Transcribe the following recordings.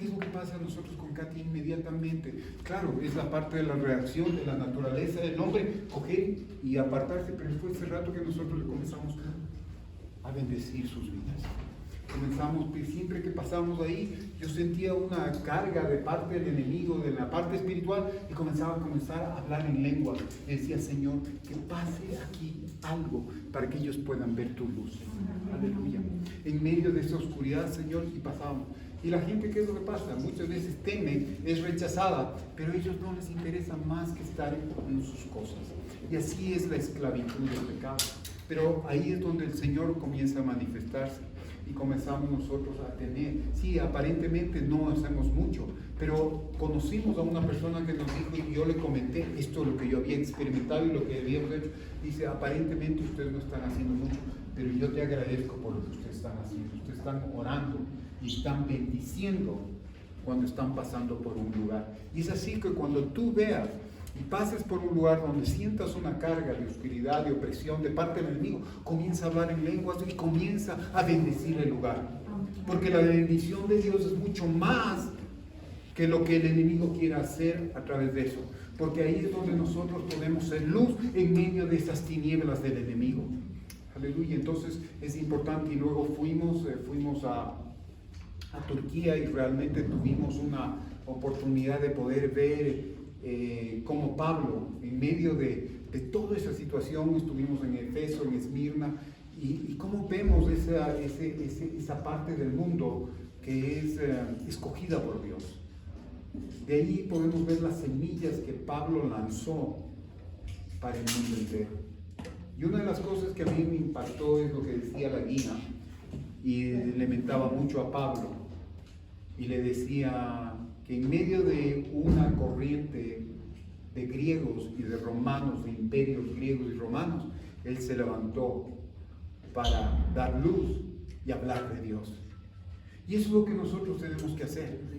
¿Qué es lo que pasa a nosotros con Katy inmediatamente? Claro, es la parte de la reacción, de la naturaleza del hombre, coger y apartarse, pero fue ese rato que nosotros le comenzamos a bendecir sus vidas. Comenzamos, siempre que pasábamos ahí, yo sentía una carga de parte del enemigo, de la parte espiritual, y comenzar a hablar en lengua. Le decía, Señor, que pase aquí algo para que ellos puedan ver tu luz. Aleluya. En medio de esa oscuridad, Señor, y pasábamos. Y la gente, ¿qué es lo que pasa? Muchas veces teme, es rechazada, pero a ellos no les interesa más que estar en sus cosas. Y así es la esclavitud del pecado. Pero ahí es donde el Señor comienza a manifestarse. Y comenzamos nosotros a tener, sí, aparentemente no hacemos mucho, pero conocimos a una persona que nos dijo, y yo le comenté esto, lo que yo había experimentado y lo que habíamos hecho. Dice, aparentemente ustedes no están haciendo mucho, pero yo te agradezco por lo que ustedes están haciendo. Ustedes están orando y están bendiciendo cuando están pasando por un lugar. Y es así que cuando tú veas y pases por un lugar donde sientas una carga de oscuridad, de opresión de parte del enemigo, comienza a hablar en lenguas y comienza a bendecir el lugar. Porque la bendición de Dios es mucho más que lo que el enemigo quiera hacer a través de eso. Porque ahí es donde nosotros podemos ser luz en medio de esas tinieblas del enemigo. Aleluya. Entonces es importante. Y luego fuimos a Turquía y realmente tuvimos una oportunidad de poder ver como Pablo, en medio de toda esa situación, estuvimos en Efeso, en Esmirna, y cómo vemos esa parte del mundo que es escogida por Dios. De ahí podemos ver las semillas que Pablo lanzó para el mundo entero. Y una de las cosas que a mí me impactó es lo que decía la guía, y le mentaba mucho a Pablo, y le decía que en medio de una corriente de griegos y de romanos, de imperios griegos y romanos, él se levantó para dar luz y hablar de Dios. Y eso es lo que nosotros tenemos que hacer.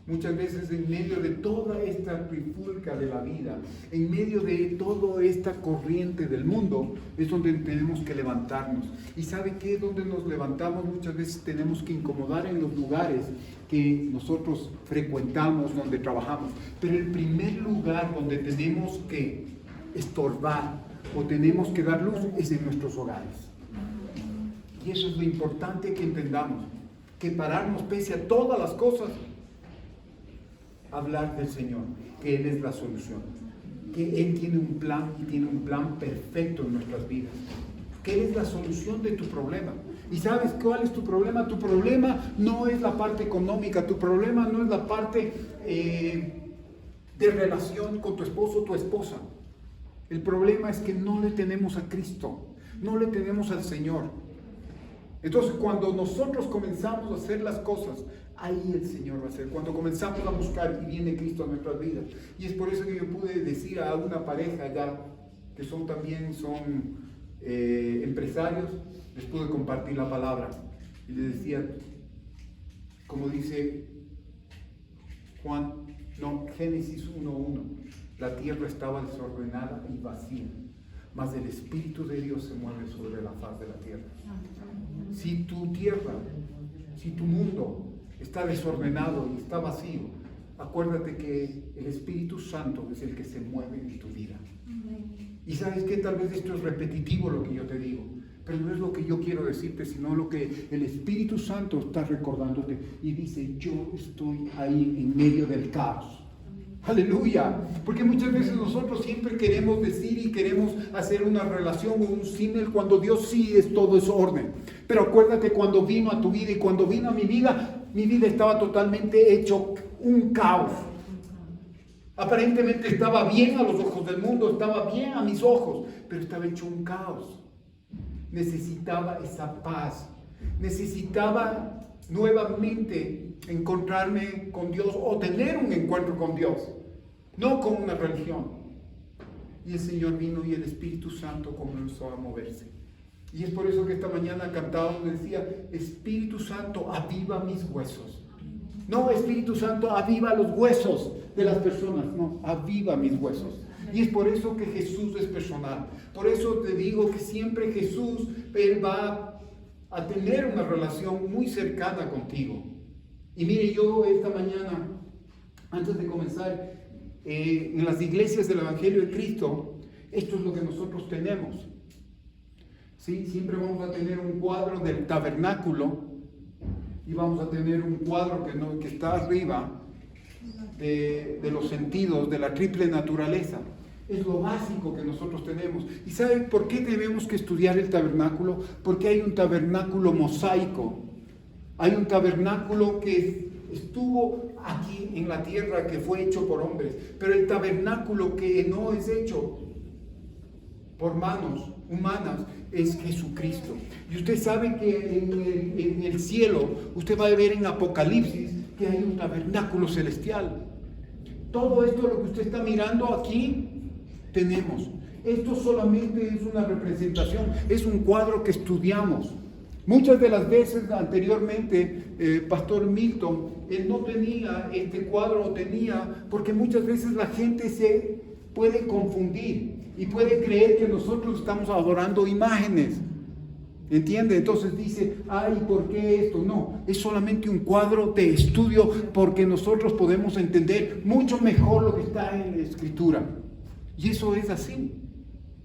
Muchas veces en medio de toda esta trifulca de la vida, en medio de toda esta corriente del mundo, es donde tenemos que levantarnos. ¿Y sabe qué? Donde nos levantamos muchas veces tenemos que incomodar en los lugares que nosotros frecuentamos, donde trabajamos. Pero el primer lugar donde tenemos que estorbar o tenemos que dar luz es en nuestros hogares. Y eso es lo importante que entendamos, que pararnos pese a todas las cosas, hablar del Señor, que Él es la solución, que Él tiene un plan y tiene un plan perfecto en nuestras vidas, que Él es la solución de tu problema. ¿Y sabes cuál es tu problema? Tu problema no es la parte económica, tu problema no es la parte de relación con tu esposo o tu esposa. El problema es que no le tenemos a Cristo, no le tenemos al Señor. Entonces, cuando nosotros comenzamos a hacer las cosas, ahí el Señor va a ser. Cuando comenzamos a buscar y viene Cristo a nuestras vidas. Y es por eso que yo pude decir a una pareja ya, que son empresarios, les pude compartir la palabra. Y les decía, como dice Génesis 1:1, la tierra estaba desordenada y vacía, mas el Espíritu de Dios se mueve sobre la faz de la tierra. Si tu tierra, si tu mundo está desordenado y está vacío, acuérdate que el Espíritu Santo es el que se mueve en tu vida. Y sabes que tal vez esto es repetitivo lo que yo te digo, pero no es lo que yo quiero decirte, sino lo que el Espíritu Santo está recordándote y dice, yo estoy ahí en medio del caos. Aleluya, porque muchas veces nosotros siempre queremos decir y queremos hacer una relación o un símil cuando Dios sí es todo es orden. Pero acuérdate cuando vino a tu vida y cuando vino a mi vida estaba totalmente hecho un caos. Aparentemente estaba bien a los ojos del mundo, estaba bien a mis ojos, pero estaba hecho un caos. Necesitaba esa paz, necesitaba nuevamente encontrarme con Dios o tener un encuentro con Dios, no con una religión. Y el Señor vino y el Espíritu Santo comenzó a moverse. Y es por eso que esta mañana cantábamos, decía, Espíritu Santo, aviva mis huesos. No, Espíritu Santo, aviva los huesos de las personas. No, aviva mis huesos. Y es por eso que Jesús es personal. Por eso te digo que siempre Jesús, Él va a tener una relación muy cercana contigo. Y mire, yo esta mañana, antes de comenzar, en las iglesias del Evangelio de Cristo, esto es lo que nosotros tenemos. ¿Sí? Siempre vamos a tener un cuadro del tabernáculo y vamos a tener un cuadro que está arriba de los sentidos, de la triple naturaleza. Es lo básico que nosotros tenemos. ¿Y saben por qué debemos que estudiar el tabernáculo? Porque hay un tabernáculo mosaico. Hay un tabernáculo que estuvo aquí en la tierra, que fue hecho por hombres. Pero el tabernáculo que no es hecho por manos humanas es Jesucristo. Y usted sabe que en el cielo, usted va a ver en Apocalipsis que hay un tabernáculo celestial. Todo esto, lo que usted está mirando aquí, tenemos. Esto solamente es una representación, es un cuadro que estudiamos. Muchas de las veces anteriormente, Pastor Milton, él no tenía este cuadro, porque muchas veces la gente se puede confundir y puede creer que nosotros estamos adorando imágenes. ¿Entiende? Entonces dice, ay, ¿por qué esto? No, es solamente un cuadro de estudio porque nosotros podemos entender mucho mejor lo que está en la Escritura. Y eso es así.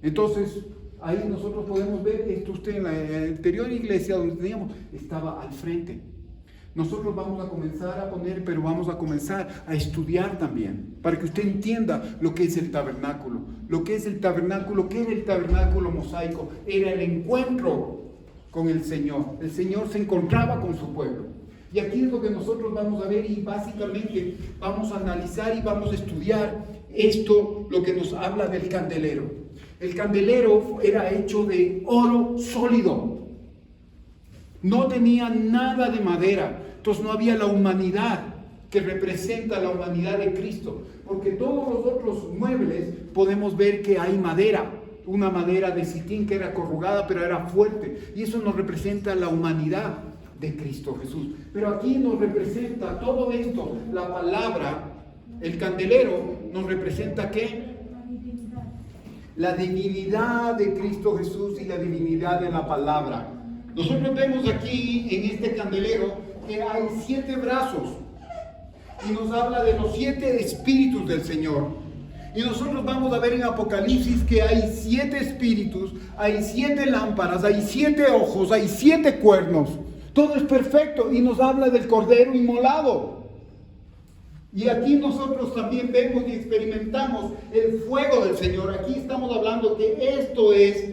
Entonces, ahí nosotros podemos ver, esto usted en la anterior iglesia donde teníamos, estaba al frente. Nosotros vamos a comenzar a poner, pero vamos a comenzar a estudiar también, para que usted entienda lo que es el tabernáculo. Lo que es el tabernáculo, ¿qué era el tabernáculo mosaico? Era el encuentro con el Señor. El Señor se encontraba con su pueblo. Y aquí es lo que nosotros vamos a ver y básicamente vamos a analizar y vamos a estudiar esto, lo que nos habla del candelero. El candelero era hecho de oro sólido. No tenía nada de madera. Entonces no había la humanidad que representa la humanidad de Cristo. Porque todos los otros muebles podemos ver que hay madera. Una madera de sitín que era corrugada pero era fuerte. Y eso nos representa la humanidad de Cristo Jesús. Pero aquí nos representa todo esto, la palabra, el candelero nos representa ¿qué? La divinidad de Cristo Jesús y la divinidad de la palabra. Nosotros vemos aquí en este candelero que hay 7 brazos y nos habla de los 7 espíritus del Señor. Y nosotros vamos a ver en Apocalipsis que hay 7 espíritus, hay 7 lámparas, hay 7 ojos, hay 7 cuernos. Todo es perfecto y nos habla del Cordero inmolado. Y aquí nosotros también vemos y experimentamos el fuego del Señor. Aquí estamos hablando que esto es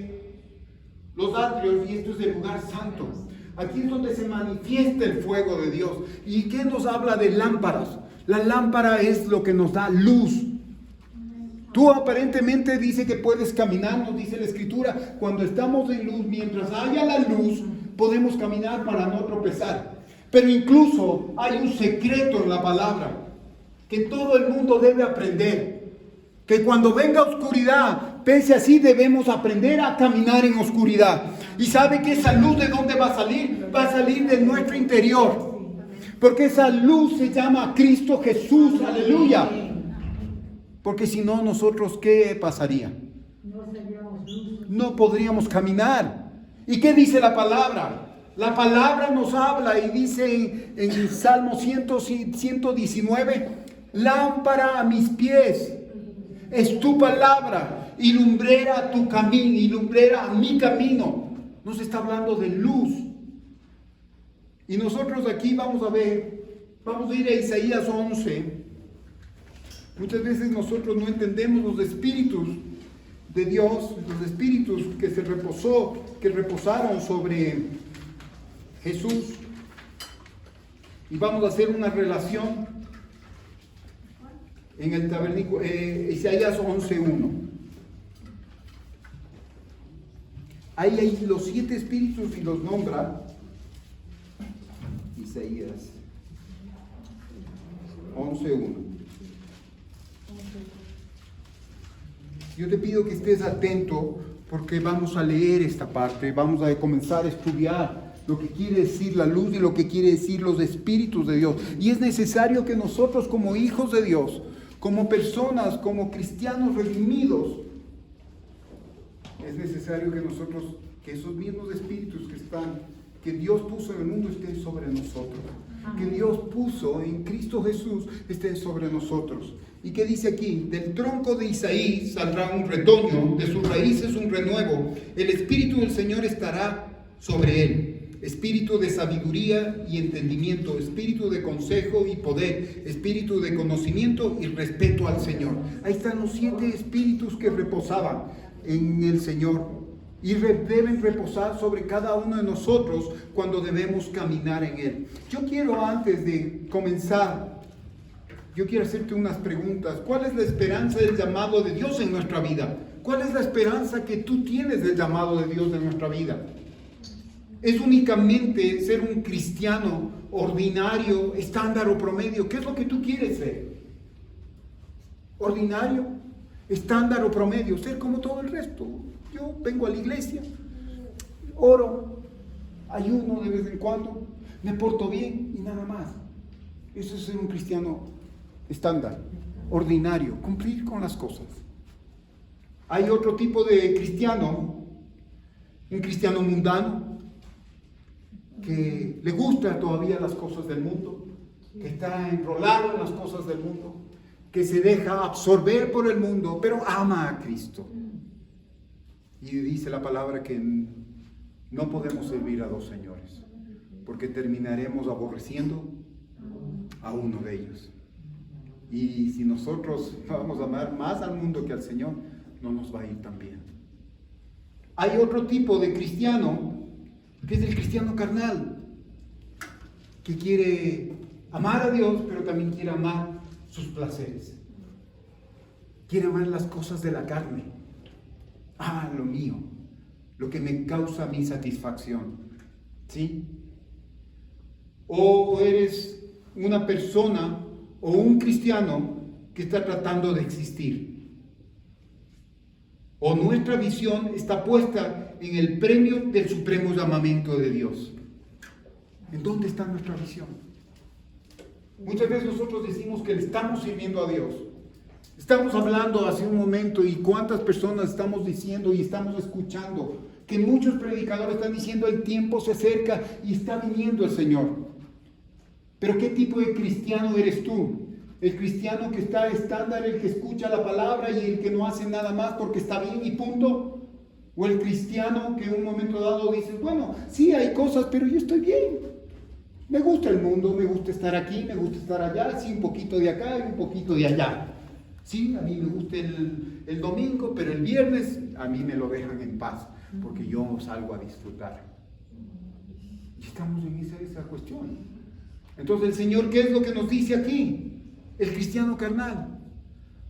los atrios y esto es el lugar santo. Aquí es donde se manifiesta el fuego de Dios. ¿Y qué nos habla de lámparas? La lámpara es lo que nos da luz. Tú aparentemente dice que puedes caminar, nos dice la Escritura, cuando estamos en luz, mientras haya la luz, podemos caminar para no tropezar. Pero incluso hay un secreto en la palabra que todo el mundo debe aprender, que cuando venga oscuridad, pese así debemos aprender a caminar en oscuridad. Y sabe que esa luz ¿de dónde va a salir? Va a salir de nuestro interior, porque esa luz se llama Cristo Jesús, aleluya. Porque si no, nosotros ¿qué pasaría? No podríamos caminar. ¿Y qué dice la palabra? La palabra nos habla y dice en Salmo 119, lámpara a mis pies es tu palabra y lumbrera tu camino y lumbrera mi camino. Nos está hablando de luz. Y nosotros aquí vamos a ir a Isaías 11. Muchas veces nosotros no entendemos los espíritus de Dios, los espíritus que reposaron sobre Jesús. Y vamos a hacer una relación en el tabernáculo, Isaías 11:1. Ahí hay los 7 espíritus y los nombra Isaías 11:1. Yo te pido que estés atento porque vamos a leer esta parte, vamos a comenzar a estudiar lo que quiere decir la luz y lo que quiere decir los espíritus de Dios. Y es necesario que nosotros como hijos de Dios, como personas, como cristianos redimidos, es necesario que nosotros, que esos mismos espíritus que Dios puso en el mundo esté sobre nosotros. Que Dios puso en Cristo Jesús esté sobre nosotros. ¿Y qué dice aquí? Del tronco de Isaí saldrá un retoño, de sus raíces un renuevo. El Espíritu del Señor estará sobre él. Espíritu de sabiduría y entendimiento, espíritu de consejo y poder, espíritu de conocimiento y respeto al Señor. Ahí están los 7 espíritus que reposaban en el Señor y deben reposar sobre cada uno de nosotros cuando debemos caminar en Él. Yo quiero, antes de comenzar, yo quiero hacerte unas preguntas. ¿Cuál es la esperanza del llamado de Dios en nuestra vida? ¿Cuál es la esperanza que tú tienes del llamado de Dios en nuestra vida? ¿Es únicamente ser un cristiano ordinario, estándar o promedio? ¿Qué es lo que tú quieres ser? ¿Ordinario, estándar o promedio? Ser como todo el resto. Yo vengo a la iglesia, oro, ayuno de vez en cuando, me porto bien y nada más. Eso es ser un cristiano estándar, ordinario, cumplir con las cosas. Hay otro tipo de cristiano, un cristiano mundano, que le gustan todavía las cosas del mundo, que está enrolado en las cosas del mundo, que se deja absorber por el mundo, pero ama a Cristo. Y dice la palabra que no podemos servir a 2 señores, porque terminaremos aborreciendo a uno de ellos. Y si nosotros vamos a amar más al mundo que al Señor, no nos va a ir tan bien. Hay otro tipo de cristiano, que es el cristiano carnal, que quiere amar a Dios, pero también quiere amar sus placeres. Quiere amar las cosas de la carne. Lo mío, lo que me causa mi satisfacción. ¿Sí? O eres una persona o un cristiano que está tratando de existir. O nuestra visión está puesta en el premio del supremo llamamiento de Dios. ¿En dónde está nuestra visión? Muchas veces nosotros decimos que le estamos sirviendo a Dios. Estamos hablando hace un momento y cuántas personas estamos diciendo y estamos escuchando que muchos predicadores están diciendo el tiempo se acerca y está viniendo el Señor. Pero ¿qué tipo de cristiano eres tú? ¿El cristiano que está estándar, el que escucha la palabra y el que no hace nada más porque está bien y punto? ¿O el cristiano que en un momento dado dice, bueno, sí hay cosas, pero yo estoy bien? Me gusta el mundo, me gusta estar aquí, me gusta estar allá, sí, un poquito de acá y un poquito de allá. Sí, a mí me gusta el domingo, pero el viernes a mí me lo dejan en paz, porque yo salgo a disfrutar. Y estamos en esa cuestión. Entonces el Señor, ¿qué es lo que nos dice aquí? El cristiano carnal.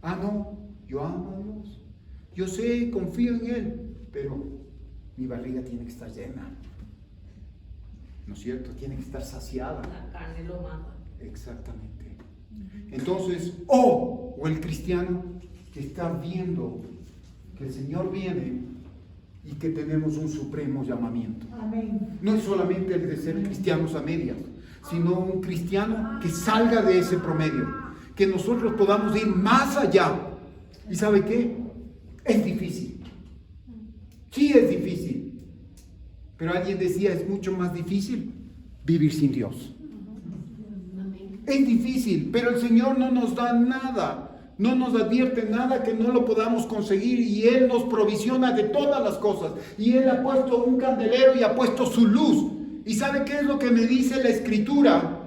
No, yo amo a Dios. Yo sé, confío en Él, pero mi barriga tiene que estar llena. ¿No es cierto? Tiene que estar saciada. La carne lo mata. Exactamente. Entonces, o el cristiano que está viendo que el Señor viene y que tenemos un supremo llamamiento. Amén. No es solamente el de ser cristianos a medias, sino un cristiano que salga de ese promedio, que nosotros podamos ir más allá. ¿Y sabe qué? Es difícil. Sí es difícil. Pero alguien decía, es mucho más difícil vivir sin Dios. Es difícil, pero el Señor no nos da nada, no nos advierte nada que no lo podamos conseguir y Él nos provisiona de todas las cosas. Y Él ha puesto un candelero y ha puesto su luz. ¿Y sabe qué es lo que me dice la Escritura?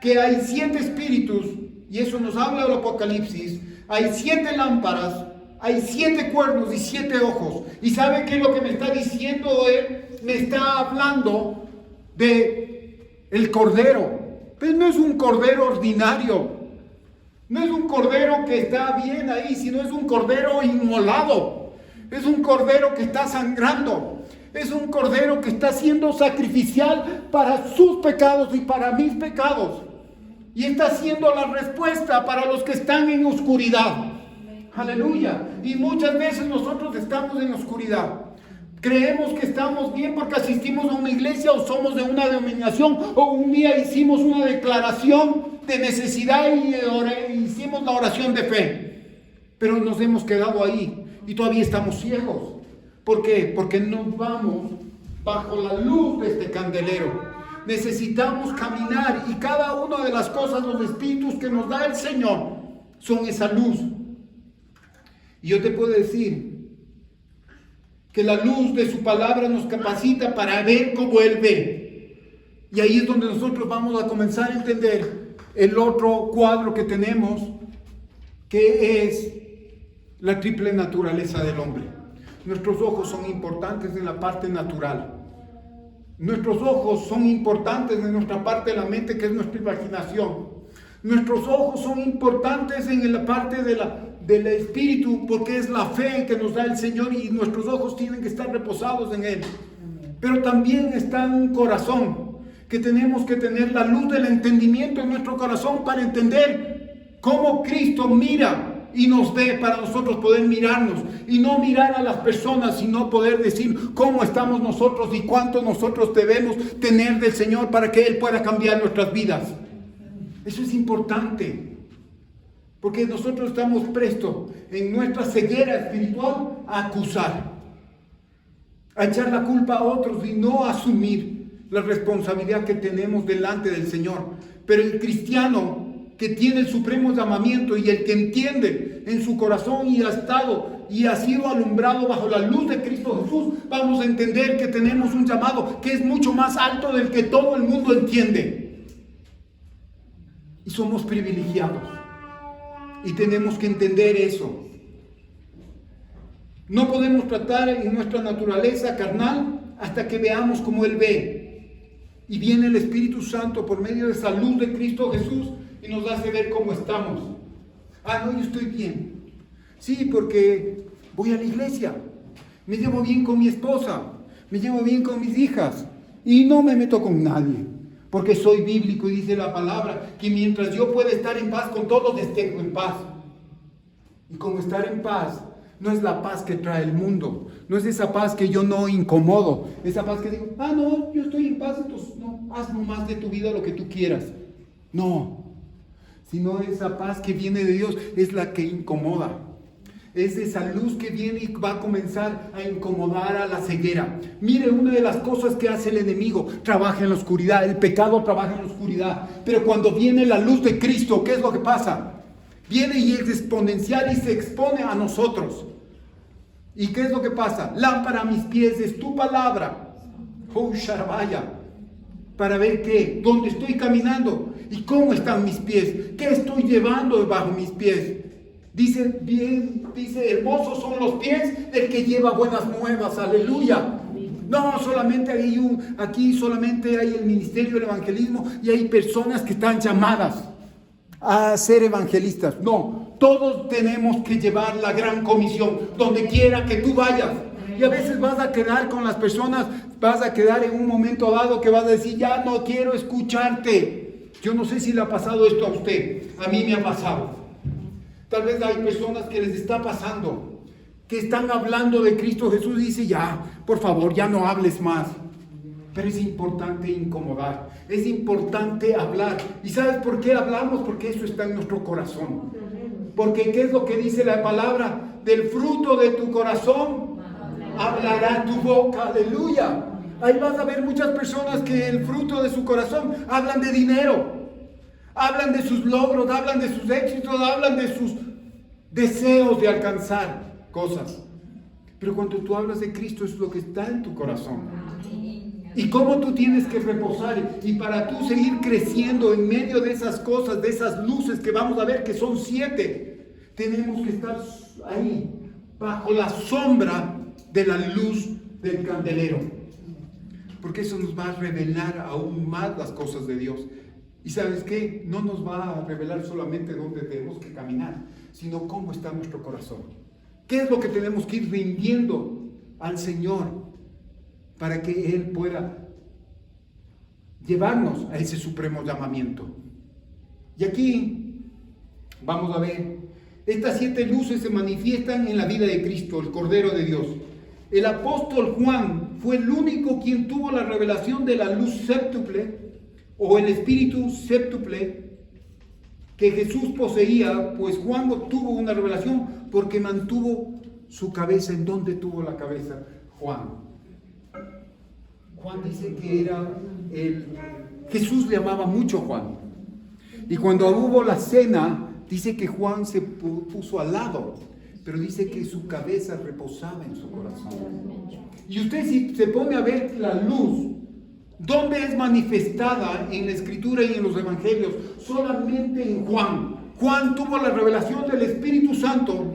Que hay 7 espíritus, y eso nos habla del Apocalipsis, hay 7 lámparas, hay 7 cuernos y 7 ojos. ¿Y sabe qué es lo que me está diciendo Él? Me está hablando de el Cordero. Pues no es un cordero ordinario, no es un cordero que está bien ahí, sino es un cordero inmolado, es un cordero que está sangrando, es un cordero que está siendo sacrificial para sus pecados y para mis pecados, y está siendo la respuesta para los que están en oscuridad. Aleluya. Y muchas veces nosotros estamos en oscuridad. Creemos que estamos bien porque asistimos a una iglesia o somos de una denominación o un día hicimos una declaración de necesidad y hicimos la oración de fe. Pero nos hemos quedado ahí y todavía estamos ciegos. ¿Por qué? Porque no vamos bajo la luz de este candelero. Necesitamos caminar y cada una de las cosas, los espíritus que nos da el Señor, son esa luz. Y yo te puedo decir que la luz de su palabra nos capacita para ver como Él ve. Y ahí es donde nosotros vamos a comenzar a entender el otro cuadro que tenemos, que es la triple naturaleza del hombre. Nuestros ojos son importantes en la parte natural. Nuestros ojos son importantes en nuestra parte de la mente, que es nuestra imaginación. Nuestros ojos son importantes en la parte del espíritu, porque es la fe que nos da el Señor y nuestros ojos tienen que estar reposados en Él. Pero también está en un corazón, que tenemos que tener la luz del entendimiento en nuestro corazón para entender cómo Cristo mira y nos ve, para nosotros poder mirarnos y no mirar a las personas, sino poder decir cómo estamos nosotros y cuánto nosotros debemos tener del Señor para que Él pueda cambiar nuestras vidas. Eso es importante, porque nosotros estamos prestos en nuestra ceguera espiritual a acusar, a echar la culpa a otros y no asumir la responsabilidad que tenemos delante del Señor. Pero el cristiano que tiene el supremo llamamiento y el que entiende en su corazón y ha estado y ha sido alumbrado bajo la luz de Cristo Jesús, vamos a entender que tenemos un llamado que es mucho más alto del que todo el mundo entiende. Y somos privilegiados. Y tenemos que entender eso. No podemos tratar en nuestra naturaleza carnal hasta que veamos como Él ve. Y viene el Espíritu Santo por medio de esa luz de Cristo Jesús y nos hace ver cómo estamos. Ah, no, yo estoy bien. Sí, porque voy a la iglesia. Me llevo bien con mi esposa. Me llevo bien con mis hijas. Y no me meto con nadie. Porque soy bíblico y dice la palabra que mientras yo pueda estar en paz con todos, esté en paz. Y como estar en paz no es la paz que trae el mundo. No es esa paz que yo no incomodo. Esa paz que digo, ah, no, yo estoy en paz, entonces no, haz nomás de tu vida lo que tú quieras. No. Sino esa paz que viene de Dios es la que incomoda. Es esa luz que viene y va a comenzar a incomodar a la ceguera. Mire, una de las cosas que hace el enemigo, trabaja en la oscuridad. El pecado trabaja en la oscuridad. Pero cuando viene la luz de Cristo, ¿qué es lo que pasa? Viene y es exponencial y se expone a nosotros. ¿Y qué es lo que pasa? Lámpara a mis pies es tu palabra. Oh, Sharabaya. Para ver qué, dónde estoy caminando y cómo están mis pies. ¿Qué estoy llevando debajo mis pies? Dice, hermosos son los pies del que lleva buenas nuevas, aleluya. No, solamente aquí solamente hay el ministerio del evangelismo y hay personas que están llamadas a ser evangelistas. No, todos tenemos que llevar la gran comisión, donde quiera que tú vayas. Y a veces vas a quedar con las personas, vas a quedar en un momento dado que vas a decir, ya no quiero escucharte. Yo no sé si le ha pasado esto a usted, a mí me ha pasado. Tal vez hay personas que les está pasando, que están hablando de Cristo Jesús y dice, ya, por favor, ya no hables más. Pero es importante incomodar, es importante hablar. ¿Y sabes por qué hablamos? Porque eso está en nuestro corazón. Porque ¿qué es lo que dice la palabra? Del fruto de tu corazón hablará tu boca, aleluya. Ahí vas a ver muchas personas que el fruto de su corazón hablan de dinero. Hablan de sus logros, hablan de sus éxitos, hablan de sus deseos de alcanzar cosas. Pero cuando tú hablas de Cristo es lo que está en tu corazón. Y cómo tú tienes que reposar. Y para tú seguir creciendo en medio de esas cosas, de esas luces que vamos a ver que son 7, tenemos que estar ahí, bajo la sombra de la luz del candelero. Porque eso nos va a revelar aún más las cosas de Dios. Y ¿sabes qué? No nos va a revelar solamente dónde tenemos que caminar, sino cómo está nuestro corazón. ¿Qué es lo que tenemos que ir rindiendo al Señor para que Él pueda llevarnos a ese supremo llamamiento? Y aquí vamos a ver, estas 7 luces se manifiestan en la vida de Cristo, el Cordero de Dios. El apóstol Juan fue el único quien tuvo la revelación de la luz séptuple, o el espíritu séptuple que Jesús poseía, pues Juan obtuvo una revelación porque mantuvo su cabeza. ¿En dónde tuvo la cabeza Juan? Juan dice que Jesús le amaba mucho a Juan. Y cuando hubo la cena, dice que Juan se puso al lado, pero dice que su cabeza reposaba en su corazón. Y usted, si se pone a ver la luz, ¿dónde es manifestada en la Escritura y en los Evangelios? Solamente en Juan. Juan tuvo la revelación del Espíritu Santo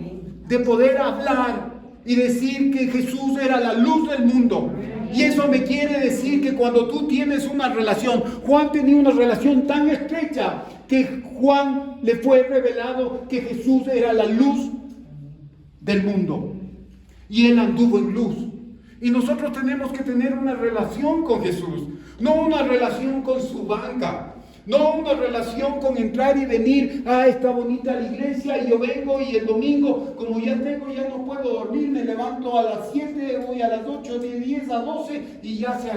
de poder hablar y decir que Jesús era la luz del mundo. Y eso me quiere decir que cuando tú tienes una relación, Juan tenía una relación tan estrecha que Juan le fue revelado que Jesús era la luz del mundo. Y él anduvo en luz. Y nosotros tenemos que tener una relación con Jesús, no una relación con su banca, no una relación con entrar y venir a esta bonita iglesia y yo vengo y el domingo, como ya no puedo dormir, me levanto a las 7, voy a las 8, de 10 a 12 y ya se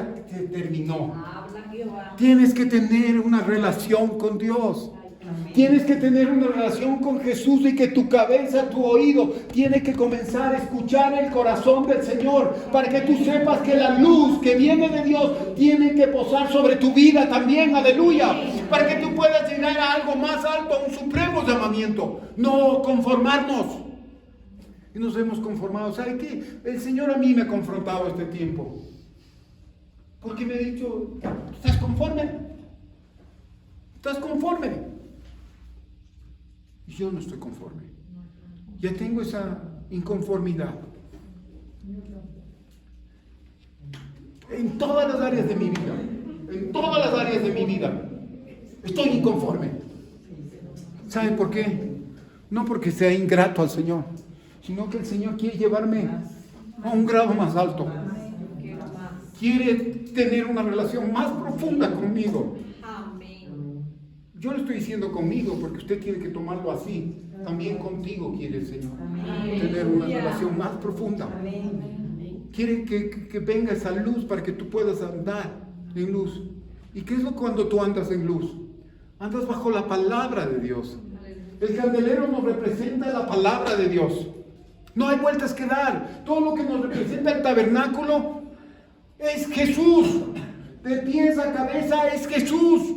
terminó. Tienes que tener una relación con Dios. Tienes que tener una relación con Jesús y que tu cabeza, tu oído, tiene que comenzar a escuchar el corazón del Señor para que tú sepas que la luz que viene de Dios tiene que posar sobre tu vida también, aleluya, para que tú puedas llegar a algo más alto, a un supremo llamamiento, no conformarnos. Y nos hemos conformado. ¿Sabe qué? El Señor a mí me ha confrontado este tiempo, porque me ha dicho, ¿estás conforme? ¿Estás conforme? Yo no estoy conforme. Ya tengo esa inconformidad. En todas las áreas de mi vida. En todas las áreas de mi vida. Estoy inconforme. ¿Saben por qué? No porque sea ingrato al Señor, sino que el Señor quiere llevarme a un grado más alto. Quiere tener una relación más profunda conmigo. Yo lo estoy diciendo conmigo porque usted tiene que tomarlo así. También contigo quiere el Señor. Tener una relación más profunda. Quiere que venga esa luz para que tú puedas andar en luz. ¿Y qué es lo cuando tú andas en luz? Andas bajo la palabra de Dios. El candelero nos representa la palabra de Dios. No hay vueltas que dar. Todo lo que nos representa el tabernáculo es Jesús. De pies a cabeza es Jesús.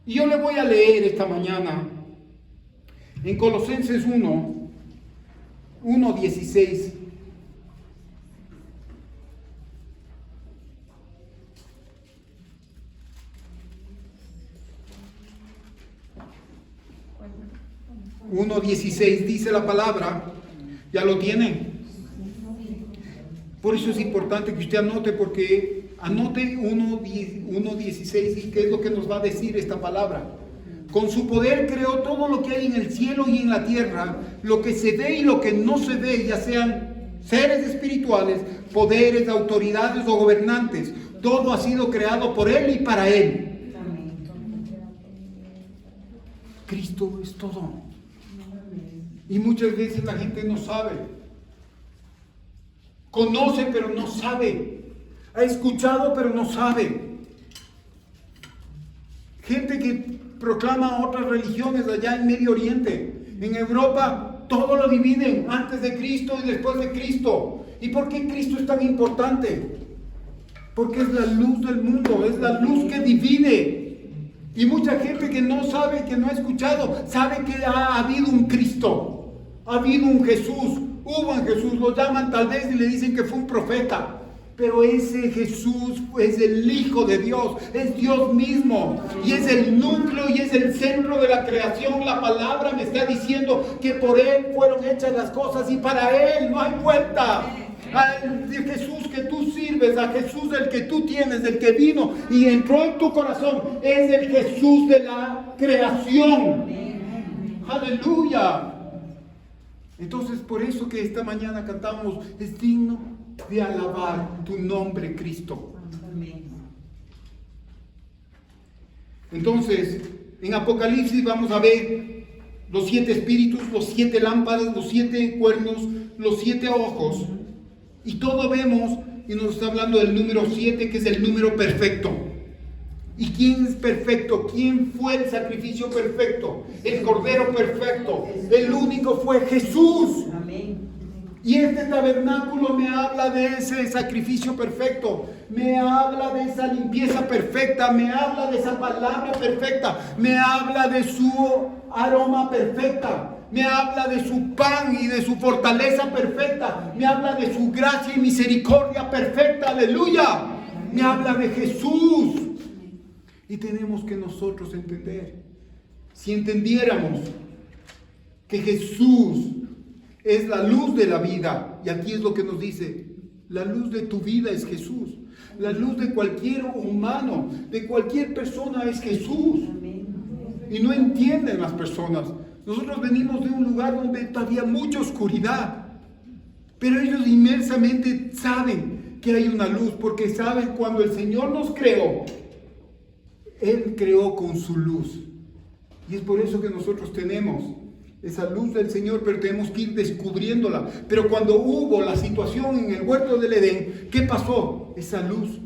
Y yo le voy a leer esta mañana en Colosenses 1:16. Dice la palabra, ¿ya lo tienen? Por eso es importante que usted anote, porque anote 1:16 y qué es lo que nos va a decir esta palabra. Con su poder creó todo lo que hay en el cielo y en la tierra, lo que se ve y lo que no se ve, ya sean seres espirituales, poderes, autoridades o gobernantes. Todo ha sido creado por Él y para Él. Cristo es todo. Y muchas veces la gente no sabe. Conoce pero no sabe. Ha escuchado pero no sabe. Gente que proclama otras religiones allá en Medio Oriente. En Europa todo lo dividen antes de Cristo y después de Cristo. ¿Y por qué Cristo es tan importante? Porque es la luz del mundo, es la luz que divide. Y mucha gente que no sabe, que no ha escuchado, sabe que ha habido un Cristo, ha habido un Jesús, hubo un Jesús, lo llaman tal vez y le dicen que fue un profeta. Pero ese Jesús es el Hijo de Dios, es Dios mismo y es el núcleo y es el centro de la creación. La palabra me está diciendo que por Él fueron hechas las cosas y para Él no hay vuelta. Al Jesús que tú sirves, a Jesús el que tú tienes, el que vino y entró en tu corazón, es el Jesús de la creación. Aleluya. Entonces por eso que esta mañana cantamos, es digno de alabar tu nombre, Cristo. Entonces, en Apocalipsis vamos a ver los 7 espíritus, los 7 lámparas, los 7 cuernos, los 7 ojos. Y todo vemos, y nos está hablando del número 7, que es el número perfecto. ¿Y quién es perfecto? ¿Quién fue el sacrificio perfecto? El Cordero perfecto. El único fue Jesús. Y este tabernáculo me habla de ese sacrificio perfecto, me habla de esa limpieza perfecta, me habla de esa palabra perfecta, me habla de su aroma perfecta, me habla de su pan y de su fortaleza perfecta, me habla de su gracia y misericordia perfecta, aleluya, me habla de Jesús. Y tenemos que nosotros entender, si entendiéramos que Jesús es la luz de la vida, y aquí es lo que nos dice, la luz de tu vida es Jesús, la luz de cualquier humano, de cualquier persona es Jesús. Y no entienden las personas. Nosotros venimos de un lugar donde había mucha oscuridad, pero ellos inmensamente saben que hay una luz, porque saben cuando el Señor nos creó, Él creó con su luz. Y es por eso que nosotros tenemos esa luz del Señor, pero tenemos que ir descubriéndola. Pero cuando hubo la situación en el huerto del Edén, ¿qué pasó? Esa luz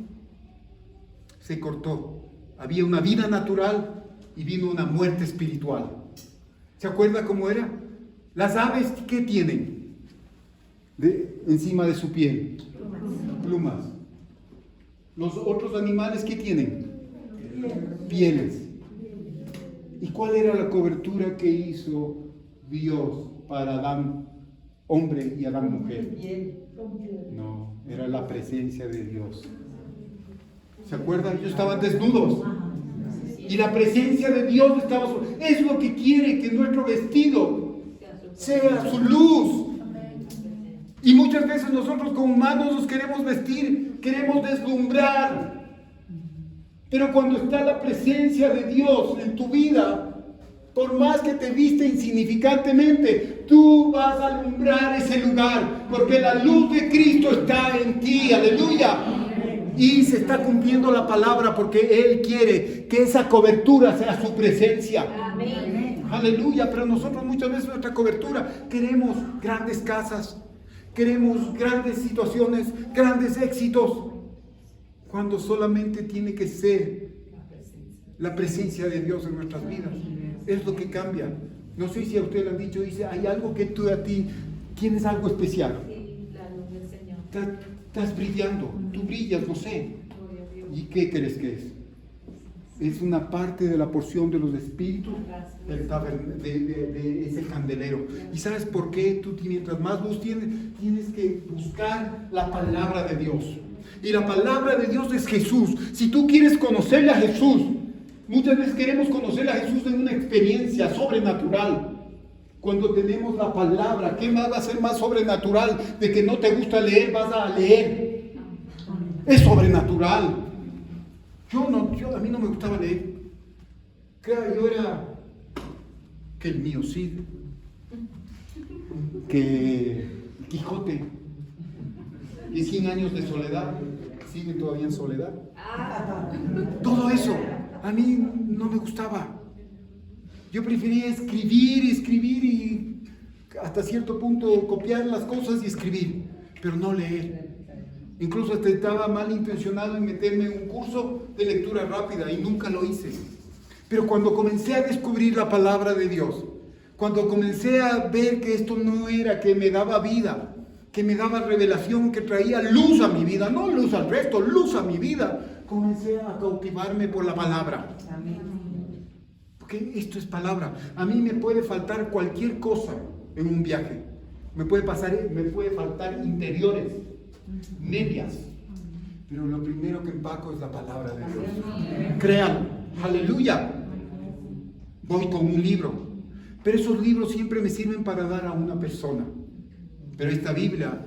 se cortó. Había una vida natural y vino una muerte espiritual. ¿Se acuerda cómo era? Las aves, ¿qué tienen? Encima de su piel. Plumas. Los otros animales, ¿qué tienen? Pieles. ¿Y cuál era la cobertura que hizo Dios para Adán hombre y Adán mujer? No, era la presencia de Dios. ¿Se acuerdan? Ellos estaban desnudos. Y la presencia de Dios estaba sobre. Es lo que quiere, que nuestro vestido sea su luz. Y muchas veces nosotros como humanos nos queremos vestir, queremos deslumbrar. Pero cuando está la presencia de Dios en tu vida, por más que te viste insignificantemente, tú vas a alumbrar ese lugar, porque la luz de Cristo está en ti, aleluya. Y se está cumpliendo la palabra porque Él quiere que esa cobertura sea su presencia. Amén. Aleluya, pero nosotros muchas veces nuestra cobertura queremos grandes casas, queremos grandes situaciones, grandes éxitos, cuando solamente tiene que ser la presencia de Dios en nuestras vidas. Es lo que cambia. No sé si a usted le han dicho, dice, hay algo que tú a ti tienes algo especial. Sí, la luz del Señor. Estás brillando, tú brillas, no sé. ¿Y qué crees que es? Es una parte de la porción de los espíritus de ese candelero. ¿Y sabes por qué? Tú mientras más luz tienes que buscar la palabra de Dios. Y la palabra de Dios es Jesús. Si tú quieres conocerle a Jesús, muchas veces queremos conocerle a Jesús en una experiencia sobrenatural. Cuando tenemos la palabra, ¿qué más va a ser más sobrenatural? De que no te gusta leer, vas a leer. Es sobrenatural. A mí no me gustaba leer. Yo era que el mío Cid, que Quijote, y 100 años de soledad, siguen todavía en soledad. Todo eso a mí no me gustaba. Yo prefería escribir y hasta cierto punto copiar las cosas y escribir, pero no leer. Incluso hasta estaba malintencionado en meterme en un curso de lectura rápida y nunca lo hice. Pero cuando comencé a descubrir la palabra de Dios, cuando comencé a ver que esto no era que me daba vida, que me daba revelación, que traía luz a mi vida, no luz al resto, luz a mi vida, comencé a cautivarme por la palabra. Porque esto es palabra. A mí me puede faltar cualquier cosa en un viaje. Me puede faltar interiores, medias. Pero lo primero que empaco es la palabra de Dios. Créanlo. Aleluya. Voy con un libro. Pero esos libros siempre me sirven para dar a una persona. Pero esta Biblia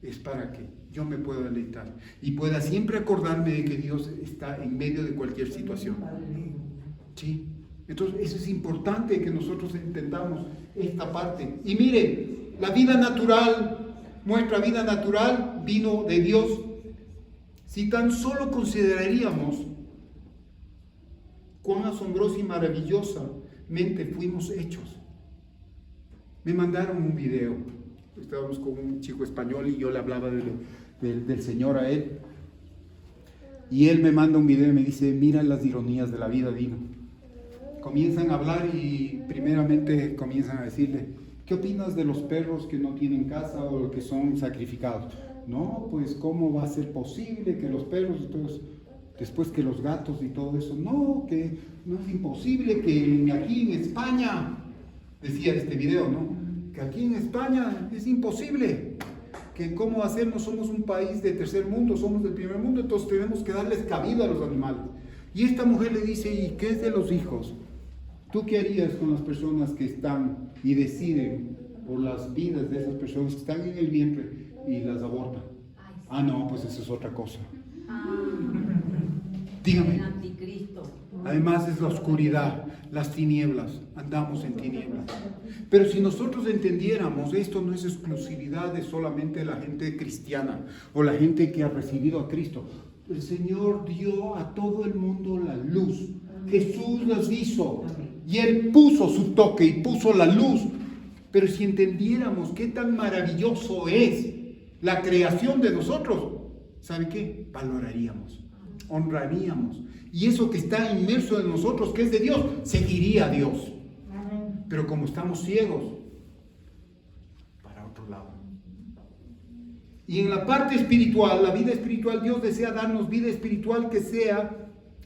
es para que yo me pueda deleitar y pueda siempre acordarme de que Dios está en medio de cualquier situación. ¿Sí? Entonces eso es importante que nosotros entendamos esta parte. Y mire, la vida natural, nuestra vida natural vino de Dios. Si tan solo consideraríamos cuán asombrosa y maravillosamente fuimos hechos. Me mandaron un video. Estábamos con un chico español y yo le hablaba del Señor a él. Y él me manda un video y me dice, mira las ironías de la vida, digo. Comienzan a hablar y primeramente comienzan a decirle, ¿Qué opinas de los perros que no tienen casa o que son sacrificados? No, pues ¿cómo va a ser posible que los perros y todos, después que los gatos y todo eso? No, que no es imposible que aquí en España, decía este video, ¿no? Que aquí en España es imposible. Que cómo hacer, no somos un país de tercer mundo, somos del primer mundo, entonces tenemos que darles cabida a los animales. Y esta mujer le dice, ¿y qué es de los hijos? ¿Tú qué harías con las personas que están y deciden por las vidas de esas personas que están en el vientre y las abortan? Ah, no, pues eso es otra cosa. Dígame. El anticristo. Además es la oscuridad, las tinieblas, andamos en tinieblas. Pero si nosotros entendiéramos, esto no es exclusividad de solamente la gente cristiana o la gente que ha recibido a Cristo. El Señor dio a todo el mundo la luz. Jesús las hizo y Él puso su toque y puso la luz. Pero si entendiéramos qué tan maravilloso es la creación de nosotros, ¿sabe qué? Valoraríamos, honraríamos. Y eso que está inmerso en nosotros, que es de Dios, seguiría a Dios. Pero como estamos ciegos, para otro lado. Y en la parte espiritual, la vida espiritual, Dios desea darnos vida espiritual que sea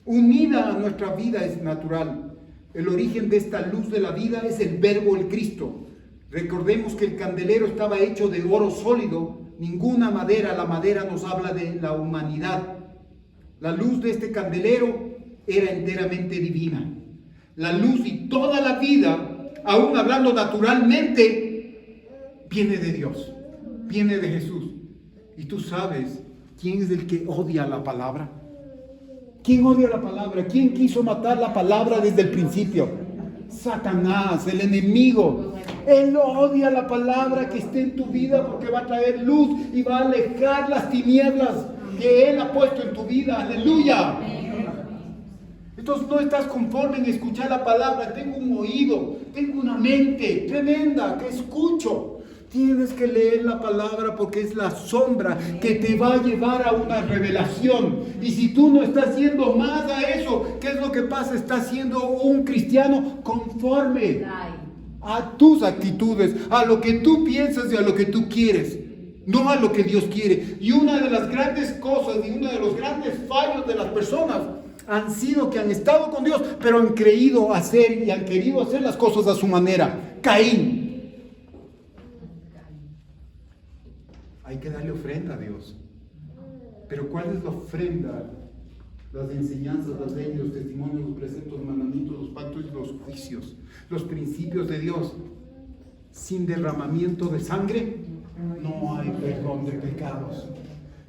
unida a nuestra vida natural. El origen de esta luz de la vida es el Verbo, el Cristo. Recordemos que el candelero estaba hecho de oro sólido, ninguna madera, la madera nos habla de la humanidad. La luz de este candelero era enteramente divina. La luz y toda la vida, aún hablando naturalmente, viene de Dios, viene de Jesús. Y tú sabes quién es el que odia la palabra. ¿Quién odia la palabra? ¿Quién quiso matar la palabra desde el principio? Satanás, el enemigo. Él odia la palabra que esté en tu vida porque va a traer luz y va a alejar las tinieblas que Él ha puesto en tu vida. Aleluya. Entonces no estás conforme en escuchar la palabra. Tengo un oído, tengo una mente tremenda que escucho. Tienes que leer la palabra porque es la sombra que te va a llevar a una revelación. Y si tú no estás yendo más a eso, ¿qué es lo que pasa? Estás siendo un cristiano conforme a tus actitudes, a lo que tú piensas y a lo que tú quieres, no a lo que Dios quiere. Y una de las grandes cosas y uno de los grandes fallos de las personas han sido que han estado con Dios, pero han creído hacer y han querido hacer las cosas a su manera. Caín. Hay que darle ofrenda a Dios. Pero ¿cuál es la ofrenda? Las enseñanzas, las leyes, los testimonios, los preceptos, los mandamientos, los pactos y los juicios, los principios de Dios. Sin derramamiento de sangre no hay perdón de pecados.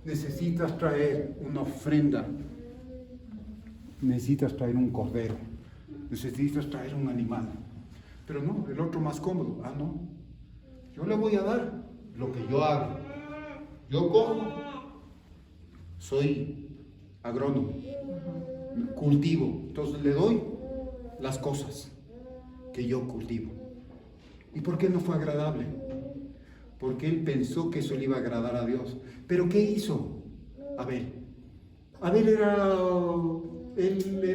Necesitas traer una ofrenda. Necesitas traer un cordero. Necesitas traer un animal. Pero no, el otro más cómodo. Ah, no. Yo le voy a dar lo que yo hago. Yo cojo, soy agrónomo, cultivo, entonces le doy las cosas que yo cultivo. ¿Y por qué no fue agradable? Porque él pensó que eso le iba a agradar a Dios. ¿Pero qué hizo Abel? Abel era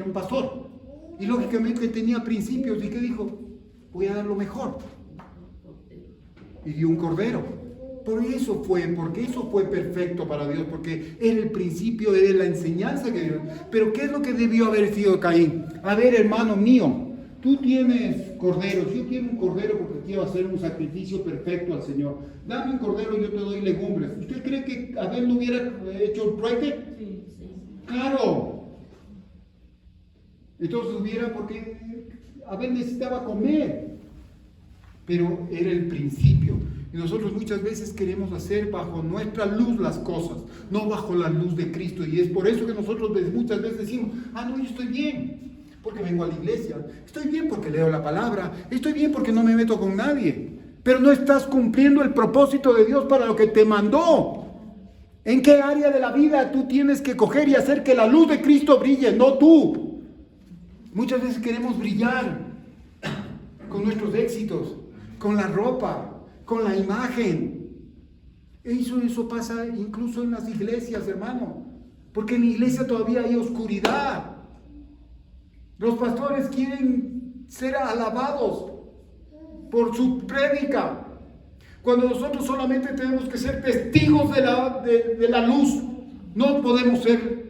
un pastor y lógicamente tenía principios. ¿Y qué dijo? Voy a dar lo mejor. Y dio un cordero. Porque eso fue perfecto para Dios, porque era el principio, era la enseñanza que dio. Pero ¿qué es lo que debió haber sido Caín? A ver, hermano mío, tú tienes corderos, yo quiero un cordero porque quiero hacer un sacrificio perfecto al Señor. Dame un cordero y yo te doy legumbres. ¿Usted cree que Abel no hubiera hecho el trueque? Sí. Claro. Entonces porque Abel necesitaba comer. Pero era el principio. Y nosotros muchas veces queremos hacer bajo nuestra luz las cosas, no bajo la luz de Cristo. Y es por eso que nosotros muchas veces decimos, no, yo estoy bien, porque vengo a la iglesia. Estoy bien porque leo la palabra. Estoy bien porque no me meto con nadie. Pero no estás cumpliendo el propósito de Dios para lo que te mandó. ¿En qué área de la vida tú tienes que coger y hacer que la luz de Cristo brille, no tú? Muchas veces queremos brillar con nuestros éxitos, con la ropa, con la imagen. Eso pasa incluso en las iglesias, hermano, porque en la iglesia todavía hay oscuridad. Los pastores quieren ser alabados, por su prédica. Cuando nosotros solamente tenemos que ser testigos de la luz, no podemos ser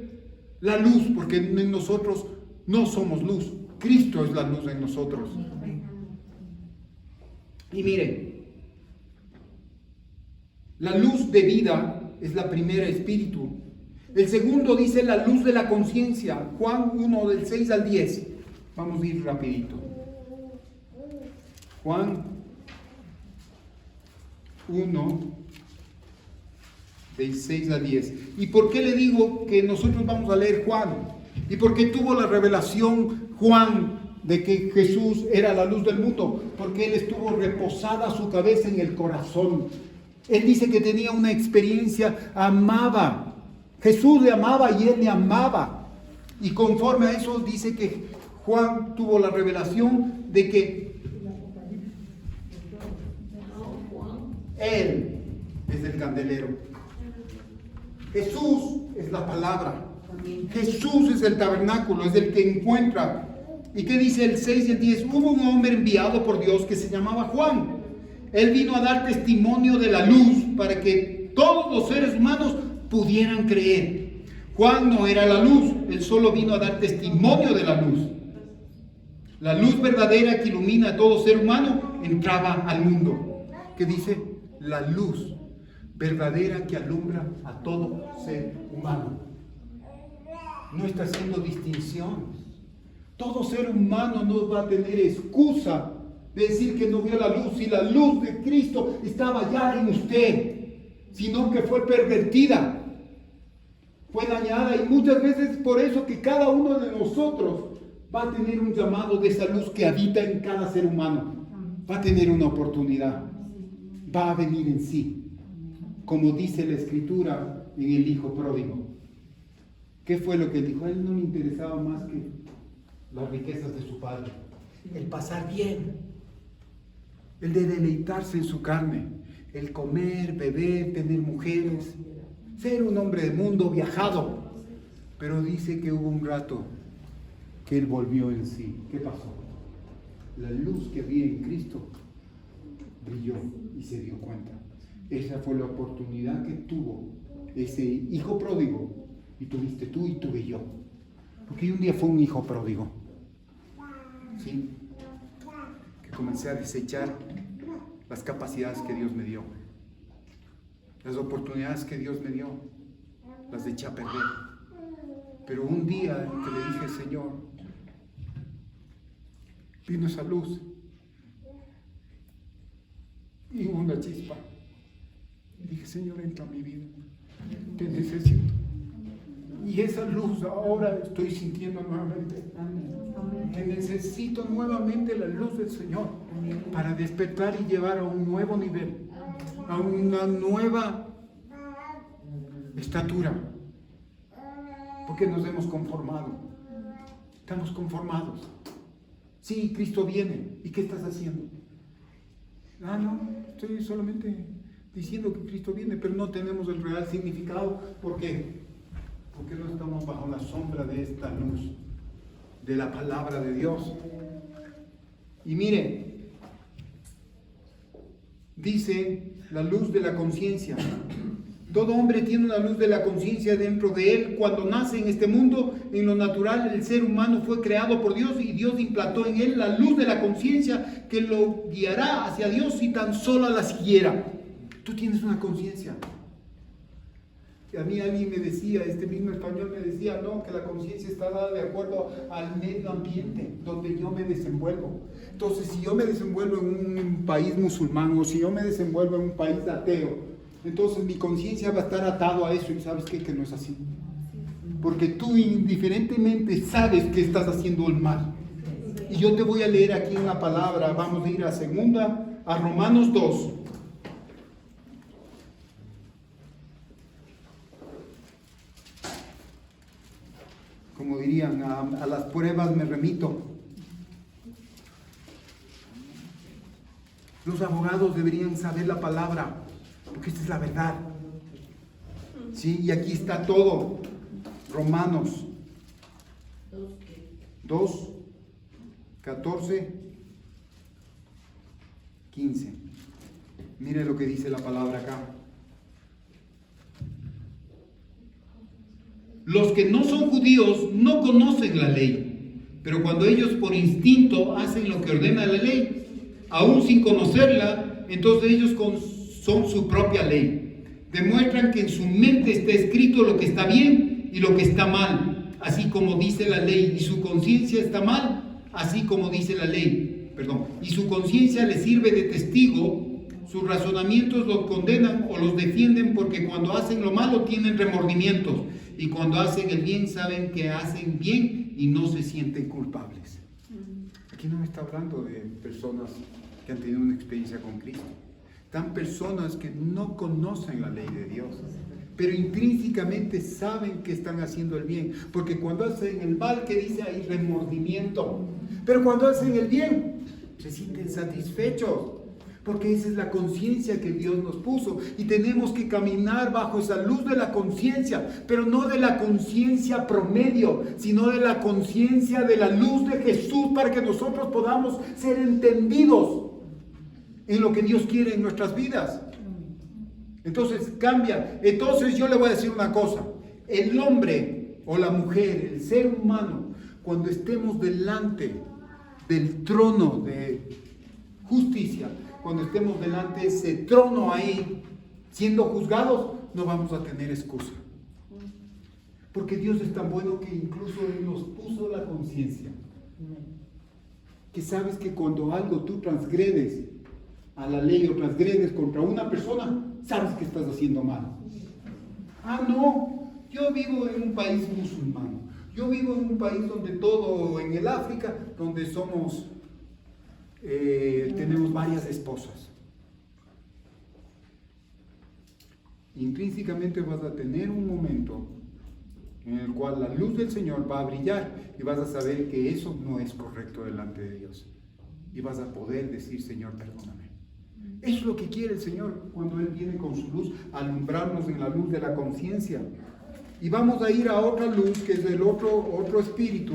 la luz, porque en nosotros no somos luz. Cristo es la luz en nosotros. Y miren, la luz de vida es la primera, espíritu. El segundo dice la luz de la conciencia. Juan 1, del 6 al 10. Vamos a ir rapidito. Juan 1, del 6 al 10. ¿Y por qué le digo que nosotros vamos a leer Juan? ¿Y por qué tuvo la revelación Juan de que Jesús era la luz del mundo? Porque él estuvo reposada su cabeza en el corazón. Él dice que tenía una experiencia, amaba. Jesús le amaba y él le amaba. Y conforme a eso dice que Juan tuvo la revelación de que él es el candelero. Jesús es la palabra. Jesús es el tabernáculo, es el que encuentra. ¿Y qué dice el 6 y el 10? Hubo un hombre enviado por Dios que se llamaba Juan. Él vino a dar testimonio de la luz para que todos los seres humanos pudieran creer. Juan no era la luz, él solo vino a dar testimonio de la luz. La luz verdadera que ilumina a todo ser humano entraba al mundo. ¿Qué dice? La luz verdadera que alumbra a todo ser humano. No está haciendo distinciones. Todo ser humano no va a tener excusa de decir que no vio la luz, si la luz de Cristo estaba ya en usted, sino que fue pervertida, fue dañada, y muchas veces por eso que cada uno de nosotros va a tener un llamado de esa luz que habita en cada ser humano, va a tener una oportunidad, va a venir en sí, como dice la Escritura en el Hijo Pródigo. ¿Qué fue lo que él dijo? A él no le interesaba más que las riquezas de su padre, el pasar bien, el de deleitarse en su carne, el comer, beber, tener mujeres, ser un hombre de mundo, viajado. Pero dice que hubo un rato que él volvió en sí. ¿Qué pasó? La luz que había en Cristo brilló y se dio cuenta. Esa fue la oportunidad que tuvo ese hijo pródigo, y tuviste tú y tuve yo. Porque yo un día fue un hijo pródigo, ¿sí? Que comencé a desechar las capacidades que Dios me dio, las oportunidades que Dios me dio, las eché a perder. Pero un día que le dije, Señor, vino esa luz y hubo una chispa. Y dije, Señor, entra a mi vida, te necesito. Y esa luz ahora estoy sintiendo nuevamente. Que necesito nuevamente la luz del Señor para despertar y llevar a un nuevo nivel, a una nueva estatura. Porque nos hemos conformado. Estamos conformados. Sí, Cristo viene. ¿Y qué estás haciendo? No, estoy solamente diciendo que Cristo viene, pero no tenemos el real significado. ¿Por qué? Porque no estamos bajo la sombra de esta luz, de la palabra de Dios. Y mire, dice la luz de la conciencia. Todo hombre tiene una luz de la conciencia dentro de él. Cuando nace en este mundo, en lo natural, el ser humano fue creado por Dios y Dios implantó en él la luz de la conciencia que lo guiará hacia Dios si tan solo la siguiera. Tú tienes una conciencia. A mí alguien me decía, este mismo español me decía, no, que la conciencia está dada de acuerdo al medio ambiente donde yo me desenvuelvo. Entonces, si yo me desenvuelvo en un país musulmán o si yo me desenvuelvo en un país ateo, entonces mi conciencia va a estar atado a eso. Y ¿sabes qué? Que no es así. Porque tú indiferentemente sabes que estás haciendo el mal. Y yo te voy a leer aquí en la palabra, vamos a ir a Romanos 2. Como dirían, a las pruebas me remito. Los abogados deberían saber la palabra, porque esta es la verdad. Sí, y aquí está todo. Romanos 2, 14 15. Mire lo que dice la palabra acá. Los que no son judíos no conocen la ley, pero cuando ellos por instinto hacen lo que ordena la ley, aún sin conocerla, entonces ellos son su propia ley. Demuestran que en su mente está escrito lo que está bien y lo que está mal, así como dice la ley, y su conciencia está mal, así como dice la ley. Y su conciencia les sirve de testigo. Sus razonamientos los condenan o los defienden, porque cuando hacen lo malo tienen remordimientos, y cuando hacen el bien saben que hacen bien y no se sienten culpables. Aquí no me está hablando de personas que han tenido una experiencia con Cristo. Están personas que no conocen la ley de Dios, pero intrínsecamente saben que están haciendo el bien, porque cuando hacen el mal, que dice, hay remordimiento, pero cuando hacen el bien se sienten satisfechos, porque esa es la conciencia que Dios nos puso, y tenemos que caminar bajo esa luz de la conciencia, pero no de la conciencia promedio, sino de la conciencia de la luz de Jesús, para que nosotros podamos ser entendidos en lo que Dios quiere en nuestras vidas. Entonces cambia. Entonces yo le voy a decir una cosa: el hombre o la mujer, el ser humano, cuando estemos delante del trono de justicia, cuando estemos delante de ese trono ahí, siendo juzgados, no vamos a tener excusa. Porque Dios es tan bueno que incluso Él nos puso la conciencia. Que sabes que cuando algo tú transgredes a la ley o transgredes contra una persona, sabes que estás haciendo mal. No, yo vivo en un país musulmán. Yo vivo en un país donde todo, en el África, donde somos... tenemos varias esposas. Intrínsecamente vas a tener un momento en el cual la luz del Señor va a brillar y vas a saber que eso no es correcto delante de Dios, y vas a poder decir: Señor, perdóname. Eso es lo que quiere el Señor cuando Él viene con su luz, alumbrarnos en la luz de la conciencia. Y vamos a ir a otra luz, que es el otro espíritu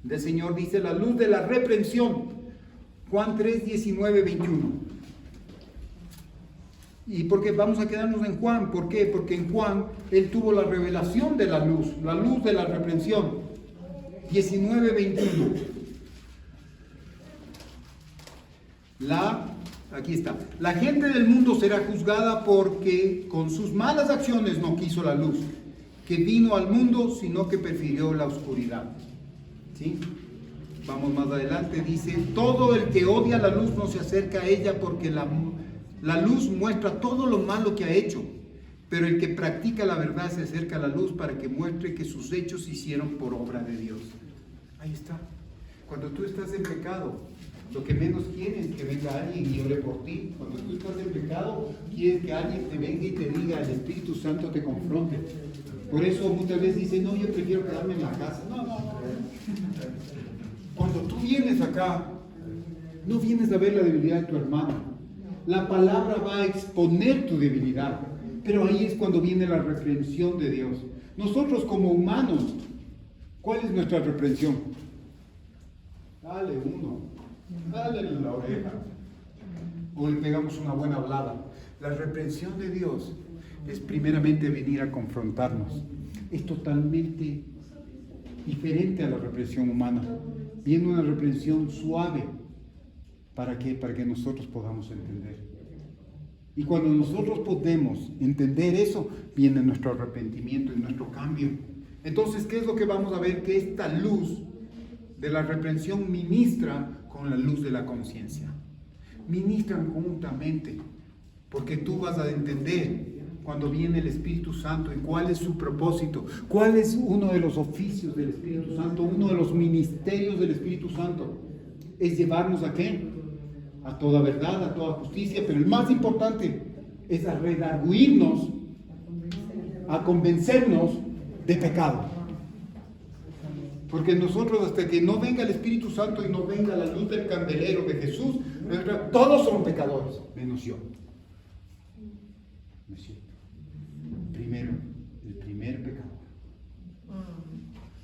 del Señor. Dice la luz de la reprensión. Juan 3, 19, 21. ¿Y por qué vamos a quedarnos en Juan? ¿Por qué? Porque en Juan Él tuvo la revelación de la luz de la reprensión. 19, 21. Aquí está. La gente del mundo será juzgada porque con sus malas acciones no quiso la luz que vino al mundo, sino que prefirió la oscuridad. ¿Sí? Vamos más adelante, dice: todo el que odia la luz no se acerca a ella, porque la luz muestra todo lo malo que ha hecho, pero el que practica la verdad se acerca a la luz para que muestre que sus hechos se hicieron por obra de Dios. Ahí está. Cuando tú estás en pecado, lo que menos quieres es que venga alguien y ore por ti. Cuando tú estás en pecado, quieres que alguien te venga y te diga, el Espíritu Santo te confronte. Por eso muchas veces dicen: no, yo prefiero quedarme en la casa. No. Cuando tú vienes acá, no vienes a ver la debilidad de tu hermano. La palabra va a exponer tu debilidad, pero ahí es cuando viene la reprensión de Dios. Nosotros como humanos, ¿cuál es nuestra reprensión? Dale en la oreja, o le pegamos una buena hablada. La reprensión de Dios es primeramente venir a confrontarnos. Es totalmente diferente a la reprensión humana. Viene una reprensión suave. ¿Para qué? Para que nosotros podamos entender. Y cuando nosotros podemos entender eso, viene nuestro arrepentimiento y nuestro cambio. Entonces, ¿qué es lo que vamos a ver? Que esta luz de la reprensión ministra con la luz de la conciencia. Ministran juntamente, porque tú vas a entender cuando viene el Espíritu Santo y cuál es su propósito, cuál es uno de los oficios del Espíritu Santo, uno de los ministerios del Espíritu Santo. Es llevarnos ¿a qué? A toda verdad, a toda justicia, pero el más importante es a redarguirnos, a convencernos de pecado. Porque nosotros, hasta que no venga el Espíritu Santo y no venga la luz del candelero de Jesús, todos son pecadores, menos yo. ¿No es cierto? Primero, el primer pecador.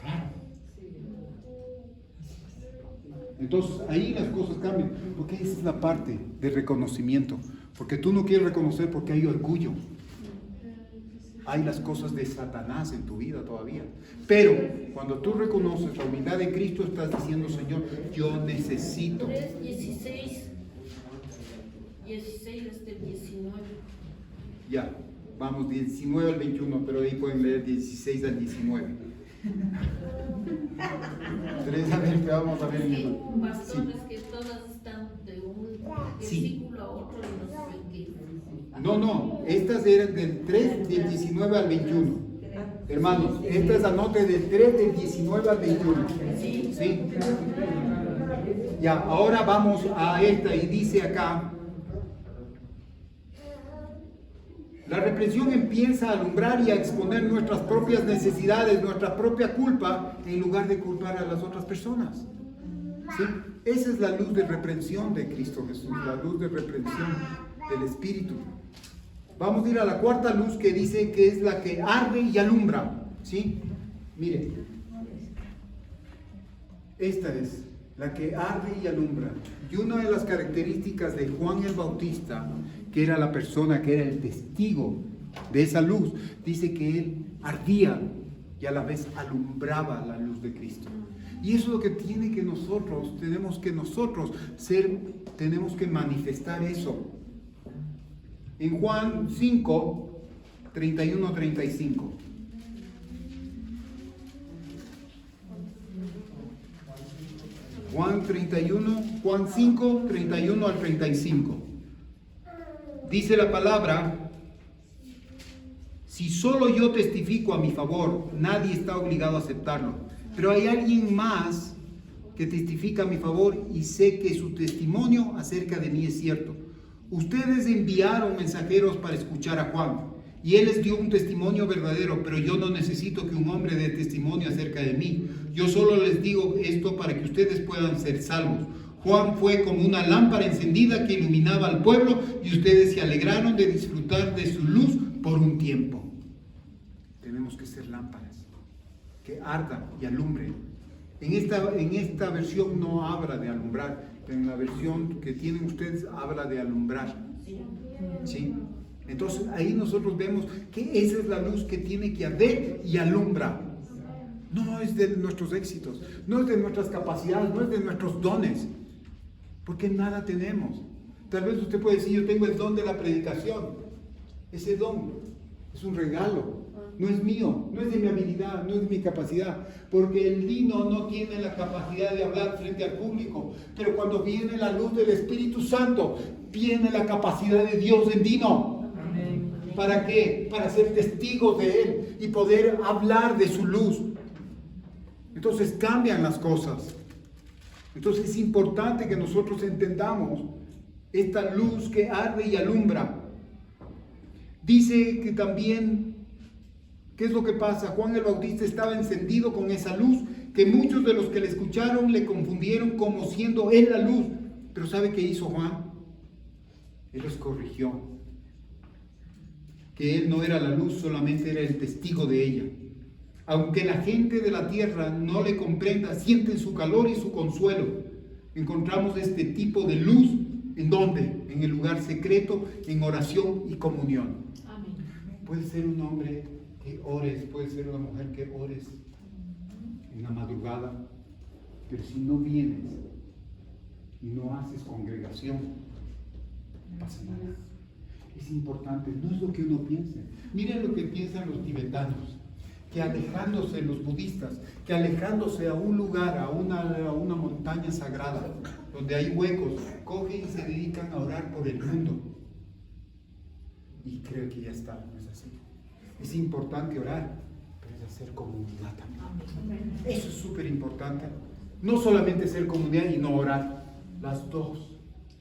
Claro. Entonces ahí las cosas cambian, porque esa es la parte de reconocimiento, porque tú no quieres reconocer porque hay orgullo. Hay las cosas de Satanás en tu vida todavía. Pero cuando tú reconoces la humildad de Cristo, estás diciendo, Señor, yo necesito. 16 hasta el 19. Ya, vamos 19 al 21, pero ahí pueden leer 16 al 19. A ver, vamos a ver. Pastores, que todas están de un versículo a otro y no saben qué. No, estas eran del 3 del 19 al 21. Hermanos, estas anoten del 3 del 19 al 21. ¿Sí? Ya, ahora vamos a esta y dice acá. La reprensión empieza a alumbrar y a exponer nuestras propias necesidades, nuestra propia culpa, en lugar de culpar a las otras personas. ¿Sí? Esa es la luz de reprensión de Cristo Jesús, la luz de reprensión del Espíritu. Vamos a ir a la cuarta luz que dice que es la que arde y alumbra. ¿Sí? Mire, esta es la que arde y alumbra. Y una de las características de Juan el Bautista, que era la persona que era el testigo de esa luz, dice que él ardía y a la vez alumbraba la luz de Cristo. Y eso es lo que tiene que nosotros, tenemos que manifestar eso. En Juan 5, 31-35. Juan 5, 31 al 35. Dice la palabra: si solo yo testifico a mi favor, nadie está obligado a aceptarlo. Pero hay alguien más que testifica a mi favor y sé que su testimonio acerca de mí es cierto. Ustedes enviaron mensajeros para escuchar a Juan y él les dio un testimonio verdadero, pero yo no necesito que un hombre dé testimonio acerca de mí. Yo solo les digo esto para que ustedes puedan ser salvos. Juan fue como una lámpara encendida que iluminaba al pueblo y ustedes se alegraron de disfrutar de su luz por un tiempo. Tenemos que ser lámparas que ardan y alumbren. En esta versión no habla de alumbrar, pero en la versión que tienen ustedes habla de alumbrar. ¿Sí? Entonces ahí nosotros vemos que esa es la luz que tiene que arder y alumbra. No es de nuestros éxitos, no es de nuestras capacidades, no es de nuestros dones, porque nada tenemos. Tal vez usted puede decir, yo tengo el don de la predicación. Ese don es un regalo, no es mío, no es de mi habilidad, no es de mi capacidad, porque el Dino no tiene la capacidad de hablar frente al público, pero cuando viene la luz del Espíritu Santo, viene la capacidad de Dios en Dino. ¿Para qué? Para ser testigos de Él y poder hablar de su luz. Entonces cambian las cosas. Entonces es importante que nosotros entendamos esta luz que arde y alumbra. Dice que también, ¿qué es lo que pasa? Juan el Bautista estaba encendido con esa luz, que muchos de los que le escucharon le confundieron como siendo él la luz. Pero ¿sabe qué hizo Juan? Él los corrigió. Que él no era la luz, solamente era el testigo de ella. Aunque la gente de la tierra no le comprenda, sienten su calor y su consuelo. Encontramos este tipo de luz, ¿en dónde? En el lugar secreto, en oración y comunión. Amén. Puede ser un hombre que ores, puede ser una mujer que ores en la madrugada, pero si no vienes y no haces congregación, no pasa nada. Es importante, no es lo que uno piense. Miren lo que piensan los tibetanos, que alejándose los budistas, que alejándose a un lugar, a una montaña sagrada, donde hay huecos, cogen y se dedican a orar por el mundo. Y creo que ya está, no es así. Es importante orar, pero es hacer comunidad también. Eso es súper importante. No solamente ser comunidad y no orar, las dos.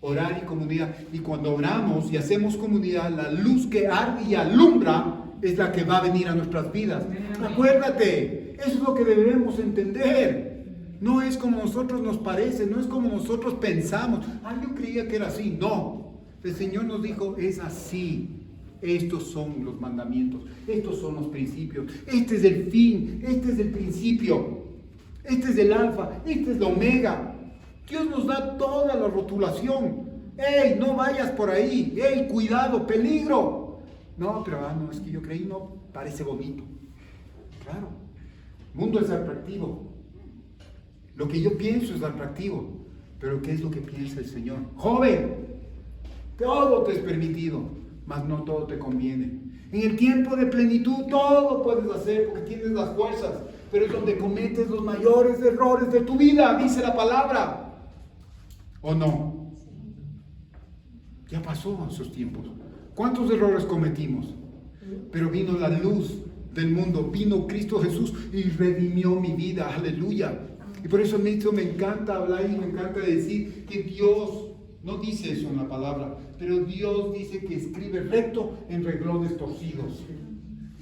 Orar y comunidad. Y cuando oramos y hacemos comunidad, la luz que arde y alumbra es la que va a venir a nuestras vidas. Acuérdate, eso es lo que debemos entender. No es como nosotros nos parece, no es como nosotros pensamos. Yo creía que era así. No, el Señor nos dijo, es así. Estos son los mandamientos, estos son los principios. Este es el fin, este es el principio, este es el alfa, este es la omega. Dios nos da toda la rotulación. ¡Ey, no vayas por ahí! ¡Ey, cuidado, peligro! No, pero no, es que yo creí, no, parece bonito. Claro, el mundo es atractivo. Lo que yo pienso es atractivo. Pero ¿qué es lo que piensa el Señor? Joven, todo te es permitido, mas no todo te conviene. En el tiempo de plenitud todo puedes hacer porque tienes las fuerzas, pero es donde cometes los mayores errores de tu vida, dice la palabra. ¿O no? Ya pasó en esos tiempos. ¿Cuántos errores cometimos? Pero vino la luz del mundo, vino Cristo Jesús y redimió mi vida. Aleluya. Y por eso me encanta hablar y me encanta decir que Dios no dice eso en la palabra, pero Dios dice que escribe recto en renglones torcidos.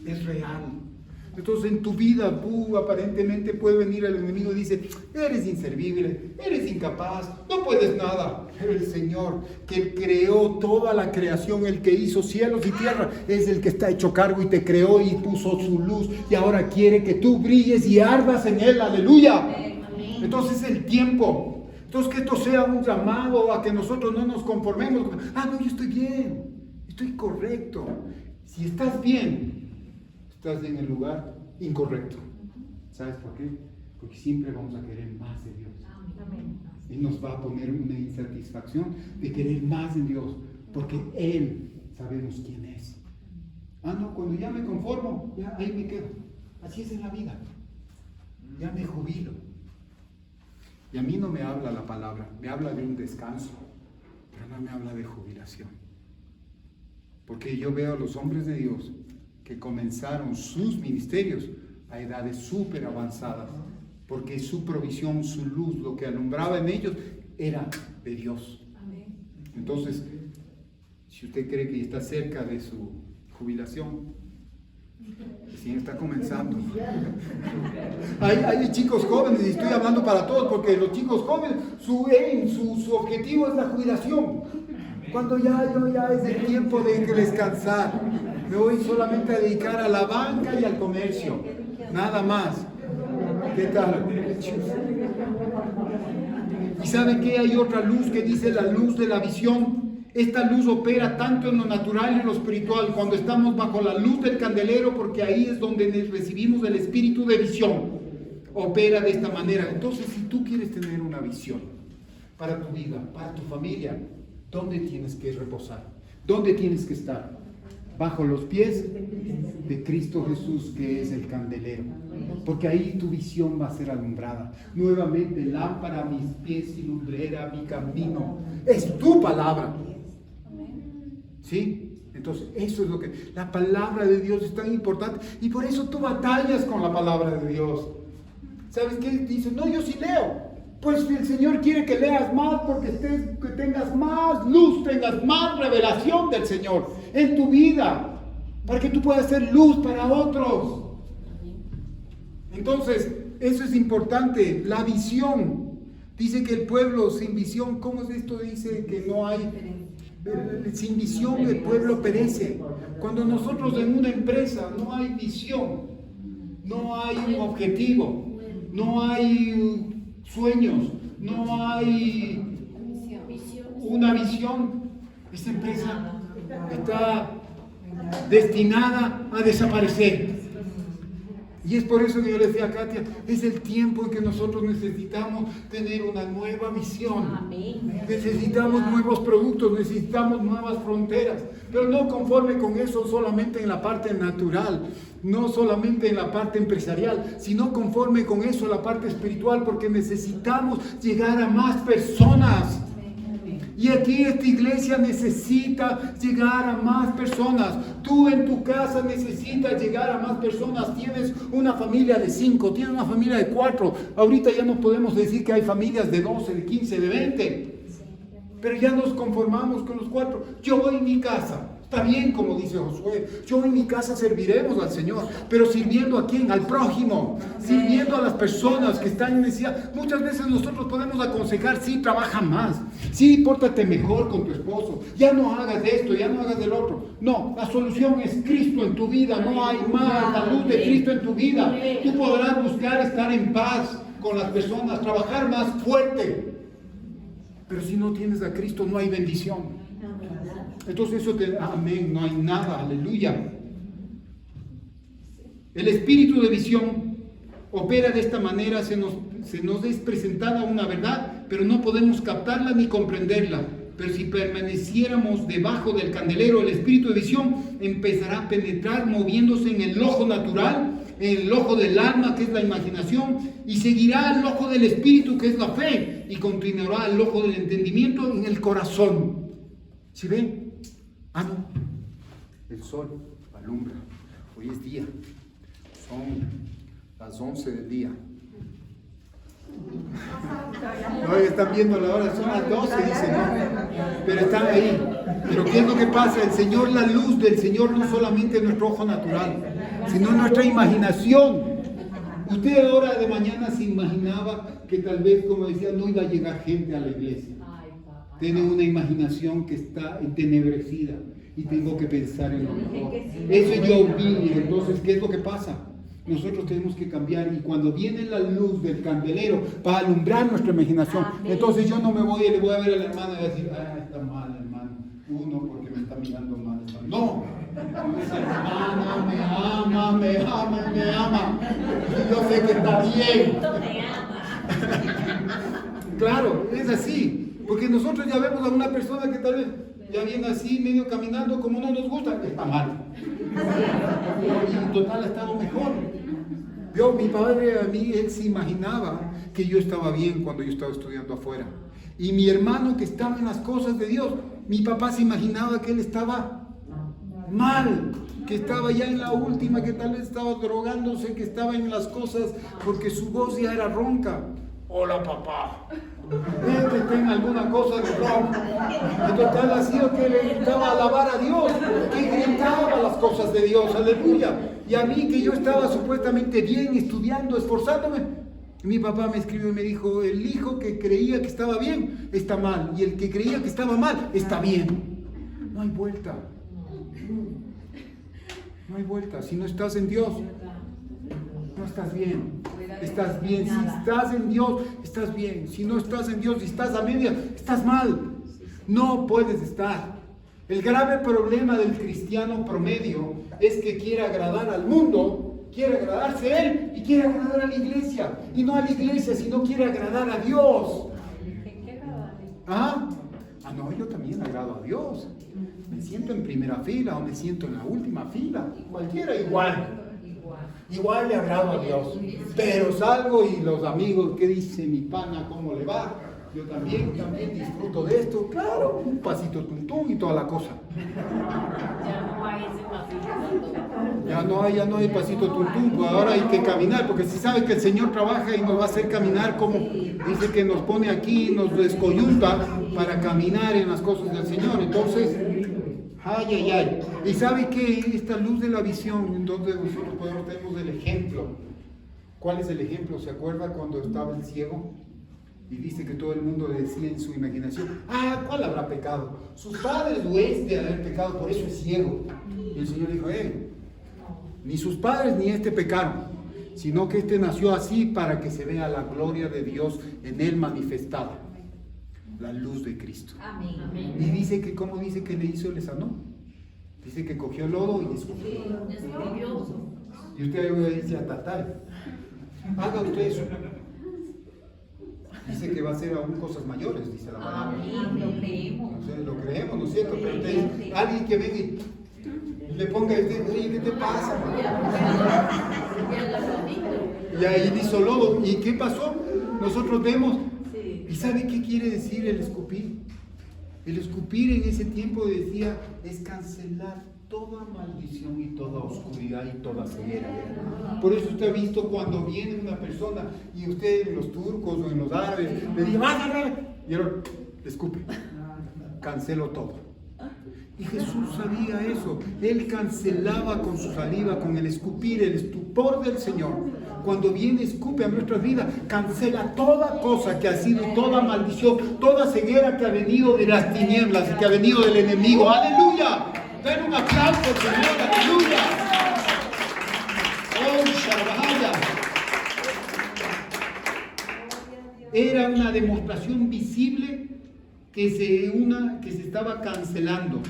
Es real. Entonces en tu vida, aparentemente puede venir el enemigo y dice, eres inservible, eres incapaz, no puedes nada. Pero el Señor, que creó toda la creación, el que hizo cielos y tierra, es el que está hecho cargo y te creó y puso su luz. Y ahora quiere que tú brilles y ardas en Él. Aleluya. Entonces el tiempo. Entonces que esto sea un llamado a que nosotros no nos conformemos. No, yo estoy bien, estoy correcto. Si estás bien, estás en el lugar incorrecto. ¿Sabes por qué? Porque siempre vamos a querer más de Dios. Y nos va a poner una insatisfacción de querer más en Dios, porque Él sabemos quién es. No, cuando ya me conformo, ya ahí me quedo. Así es en la vida. Ya me jubilo. Y a mí no me habla la palabra, me habla de un descanso, pero no me habla de jubilación. Porque yo veo a los hombres de Dios que comenzaron sus ministerios a edades súper avanzadas, porque su provisión, su luz, lo que alumbraba en ellos era de Dios. Entonces, si usted cree que está cerca de su jubilación, recién está comenzando. Hay chicos jóvenes, y estoy hablando para todos, porque los chicos jóvenes, su objetivo es la jubilación. Cuando ya es el tiempo de descansar, me voy solamente a dedicar a la banca y al comercio, nada más. ¿Qué tal? ¿Y saben qué? Hay otra luz que dice la luz de la visión. Esta luz opera tanto en lo natural y en lo espiritual, cuando estamos bajo la luz del candelero, porque ahí es donde recibimos el espíritu de visión. Opera de esta manera. Entonces, si tú quieres tener una visión para tu vida, para tu familia, ¿dónde tienes que reposar? ¿Dónde tienes que estar? Bajo los pies de Cristo Jesús, que es el candelero. Porque ahí tu visión va a ser alumbrada. Nuevamente, lámpara a mis pies y lumbrera a mi camino. Es tu palabra. ¿Sí? Entonces, eso es lo que... La palabra de Dios es tan importante. Y por eso tú batallas con la palabra de Dios. ¿Sabes qué? Dices, no, yo sí leo. Pues el Señor quiere que leas más, porque que tengas más luz, tengas más revelación del Señor en tu vida, para que tú puedas ser luz para otros. Entonces, eso es importante, la visión. Dice que el pueblo sin visión, ¿cómo es esto? Dice que no hay, sin visión el pueblo perece. Cuando nosotros en una empresa no hay visión, no hay un objetivo, no hay sueños, no hay una visión, esta empresa está destinada a desaparecer. Y es por eso que yo le decía a Katia, es el tiempo en que nosotros necesitamos tener una nueva visión. Necesitamos nuevos productos, necesitamos nuevas fronteras, pero no conforme con eso solamente en la parte natural, no solamente en la parte empresarial, sino conforme con eso en la parte espiritual, porque necesitamos llegar a más personas. Y aquí esta iglesia necesita llegar a más personas. Tú en tu casa necesitas llegar a más personas. Tienes una familia de 5, tienes una familia de 4. Ahorita ya no podemos decir que hay familias de 12, de 15, de 20. Pero ya nos conformamos con los 4. Yo en mi casa, está bien como dice Josué, yo en mi casa serviremos al Señor. Pero sirviendo a quién? Al prójimo. Sirviendo a las personas que están en necesidad. Muchas veces nosotros podemos aconsejar, sí, trabaja más. Sí, pórtate mejor con tu esposo. Ya no hagas de esto, ya no hagas del otro. No, la solución es Cristo en tu vida. No hay más, la luz de Cristo en tu vida. Tú podrás buscar estar en paz con las personas, trabajar más fuerte. Pero si no tienes a Cristo, no hay bendición. Entonces amén, no hay nada, aleluya. El espíritu de visión opera de esta manera, se nos es presentada una verdad, pero no podemos captarla ni comprenderla. Pero si permaneciéramos debajo del candelero, el espíritu de visión empezará a penetrar moviéndose en el ojo natural, en el ojo del alma, que es la imaginación, y seguirá al ojo del espíritu, que es la fe, y continuará al ojo del entendimiento en el corazón. ¿Sí ven? Ah, no. El sol alumbra. Hoy es día. Son las 11 del día. No, están viendo la hora, son las 12, dicen, ¿no? Pero están ahí. Pero ¿qué es lo que pasa? El Señor, la luz del Señor no solamente es nuestro ojo natural, sino nuestra imaginación. Usted ahora de mañana se imaginaba que tal vez, como decía, no iba a llegar gente a la iglesia. Tiene una imaginación que está entenebrecida y tengo que pensar en lo mejor. Eso yo vi. Entonces, ¿qué es lo que pasa? Nosotros tenemos que cambiar, y cuando viene la luz del candelero para alumbrar nuestra imaginación, entonces yo no me voy y le voy a ver a la hermana y voy a decir, está mal, hermano, uno porque me está mirando mal, hermano. No, esa hermana me ama, y yo sé que está bien. Claro, es así, porque nosotros ya vemos a una persona que tal vez ya viene así, medio caminando, como no nos gusta, está mal. Y en total ha estado mejor. Mi padre a mí, él se imaginaba que yo estaba bien cuando yo estaba estudiando afuera. Y mi hermano que estaba en las cosas de Dios, mi papá se imaginaba que él estaba mal, que estaba ya en la última, que tal vez estaba drogándose, que estaba en las cosas, porque su voz ya era ronca. Hola, papá. Este está en alguna cosa de rock. En total ha sido que le gritaba a alabar a Dios, que gritaba las cosas de Dios, aleluya. Y a mí, que yo estaba supuestamente bien, estudiando, esforzándome, mi papá me escribió y me dijo, el hijo que creía que estaba bien, está mal, y el que creía que estaba mal, está bien. No hay vuelta. No hay vuelta. Si no estás en Dios, no estás bien. Estás bien. Si estás en Dios, estás bien. Si no estás en Dios y estás a media, estás mal. No puedes estar. El grave problema del cristiano promedio es que quiere agradar al mundo, quiere agradarse a él y quiere agradar a la iglesia. Y no a la iglesia, sino quiere agradar a Dios. ¿Ah? No, yo también agrado a Dios. Me siento en primera fila o me siento en la última fila. Cualquiera igual. Igual le agrado a Dios. Pero salgo y los amigos, ¿qué dice mi pana? ¿Cómo le va? Yo también disfruto de esto. Claro, un pasito tuntún y toda la cosa. Ya no hay pasito tuntún. Pues ahora hay que caminar, porque si sabe que el Señor trabaja y nos va a hacer caminar, como dice que nos pone aquí, nos descoyunta para caminar en las cosas del Señor. Entonces, ay. Y sabe que esta luz de la visión, en donde nosotros tenemos el ejemplo. ¿Cuál es el ejemplo? ¿Se acuerda cuando estaba el ciego? Y dice que todo el mundo decía en su imaginación, ¿cuál habrá pecado? Sus padres lo es de haber pecado, por eso es ciego. Y el Señor dijo, ni sus padres ni este pecaron, sino que este nació así para que se vea la gloria de Dios en él manifestada. La luz de Cristo. Amén. Y dice que, ¿cómo dice que le hizo? Le sanó. Dice que cogió lodo y escupió. Y usted dice, tatal, haga usted eso. Dice que va a hacer aún cosas mayores, dice la palabra. Lo creemos. Lo creemos, ¿no es cierto? Pero alguien que venga y le ponga, oye, ¿qué te pasa? Y ahí hizo lodo. ¿Y qué pasó? Nosotros vemos. ¿Y sabe qué quiere decir el escupir? El escupir en ese tiempo decía, es cancelar toda maldición y toda oscuridad y toda ceguera. Por eso usted ha visto cuando viene una persona y usted en los turcos o en los árabes le dice, y ahora escupe, cancelo todo. Y Jesús sabía eso. Él cancelaba con su saliva, con el escupir, el estupor del Señor. Cuando viene, escupe a nuestras vidas, cancela toda cosa que ha sido, toda maldición, toda ceguera que ha venido de las tinieblas y que ha venido del enemigo. ¡Aleluya! Den un aplauso al Señor, ¡aleluya! ¡Oh, Shabbat! Era una demostración visible que se estaba cancelando.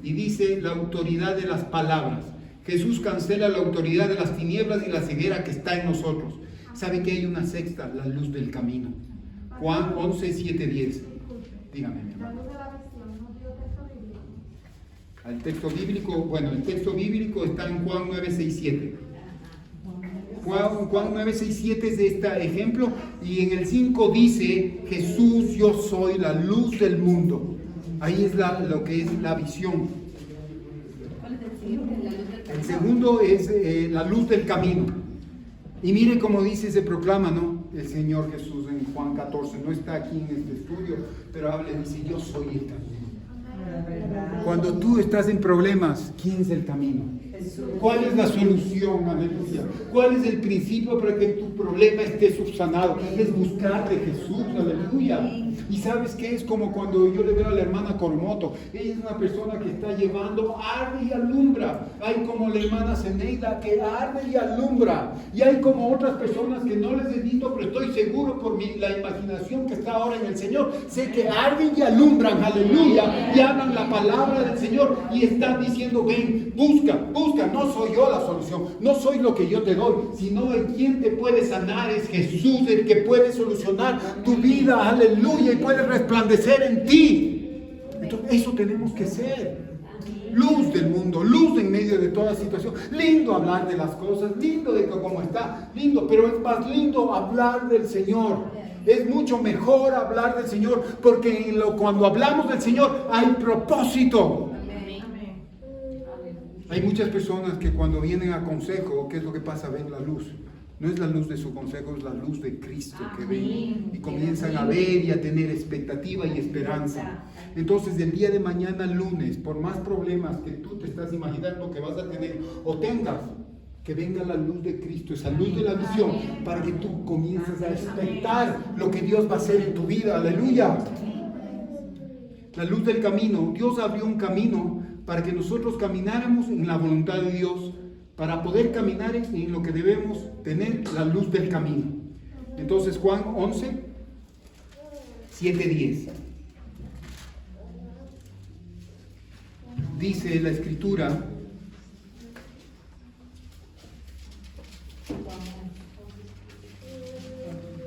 Y dice la autoridad de las palabras. Jesús cancela la autoridad de las tinieblas y la ceguera que está en nosotros. ¿Sabe que hay una sexta? La luz del camino. Juan 11, 7, 10. Dígame, mi hermano. El texto bíblico, bueno, el texto bíblico está en Juan 9, 6, 7. Juan 9, 6, 7 es este ejemplo. Y en el 5 dice, Jesús, yo soy la luz del mundo. Ahí es lo que es la visión. El segundo es la luz del camino. Y mire cómo dice, se proclama, ¿no? El Señor Jesús en Juan 14. No está aquí en este estudio, pero habla y dice, yo soy el camino. Cuando tú estás en problemas, ¿quién es el camino? ¿Cuál es la solución? Aleluya. ¿Cuál es el principio para que tu problema esté subsanado? Es buscar de Jesús. Aleluya. Y sabes qué es como cuando yo le veo a la hermana Coromoto. Ella es una persona que está llevando, arde y alumbra. Hay como la hermana Zeneida que arde y alumbra. Y hay como otras personas que no les he visto, pero estoy seguro por la imaginación que está ahora en el Señor. Sé que arden y alumbran, aleluya. Y hablan la palabra del Señor y están diciendo, ven, busca. No soy yo la solución, no soy lo que yo te doy, sino el quien te puede sanar es Jesús, el que puede solucionar tu vida, aleluya, y puede resplandecer en ti. Entonces, eso tenemos que ser. Luz del mundo, luz en medio de toda situación. Lindo hablar de las cosas, lindo de cómo está, lindo, pero es más lindo hablar del Señor. Es mucho mejor hablar del Señor, porque cuando hablamos del Señor hay propósito. Hay muchas personas que cuando vienen a consejo, ¿qué es lo que pasa? Ven la luz. No es la luz de su consejo, es la luz de Cristo que ven y comienzan a ver y a tener expectativa y esperanza. Entonces, el día de mañana, lunes, por más problemas que tú te estás imaginando que vas a tener o tengas, que venga la luz de Cristo, esa luz de la visión, para que tú comiences a expectar lo que Dios va a hacer en tu vida. Aleluya. La luz del camino. Dios abrió un camino para que nosotros camináramos en la voluntad de Dios, para poder caminar en lo que debemos tener, la luz del camino. Entonces Juan 11, 7, 10. Dice la Escritura,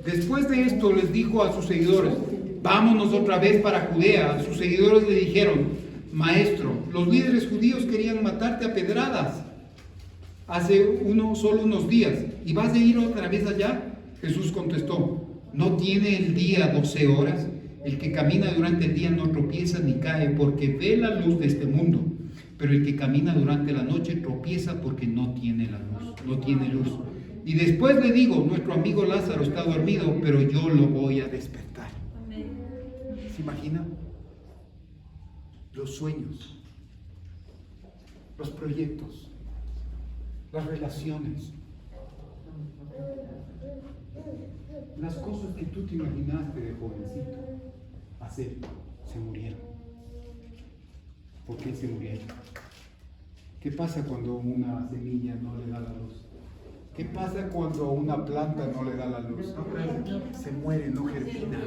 después de esto les dijo a sus seguidores, vámonos otra vez para Judea. Sus seguidores le dijeron, Maestro, los líderes judíos querían matarte a pedradas hace solo unos días, ¿y vas a ir otra vez allá? Jesús contestó, ¿no tiene el día 12 horas? El que camina durante el día no tropieza ni cae porque ve la luz de este mundo, pero el que camina durante la noche tropieza porque no tiene la luz, no tiene luz. Y después le digo, nuestro amigo Lázaro está dormido, pero yo lo voy a despertar. ¿Se imagina? Los sueños, los proyectos, las relaciones, las cosas que tú te imaginaste de jovencito hacer, se murieron. ¿Por qué se murieron? ¿Qué pasa cuando una semilla no le da la luz? ¿Qué pasa cuando una planta no le da la luz? Se muere, no germina.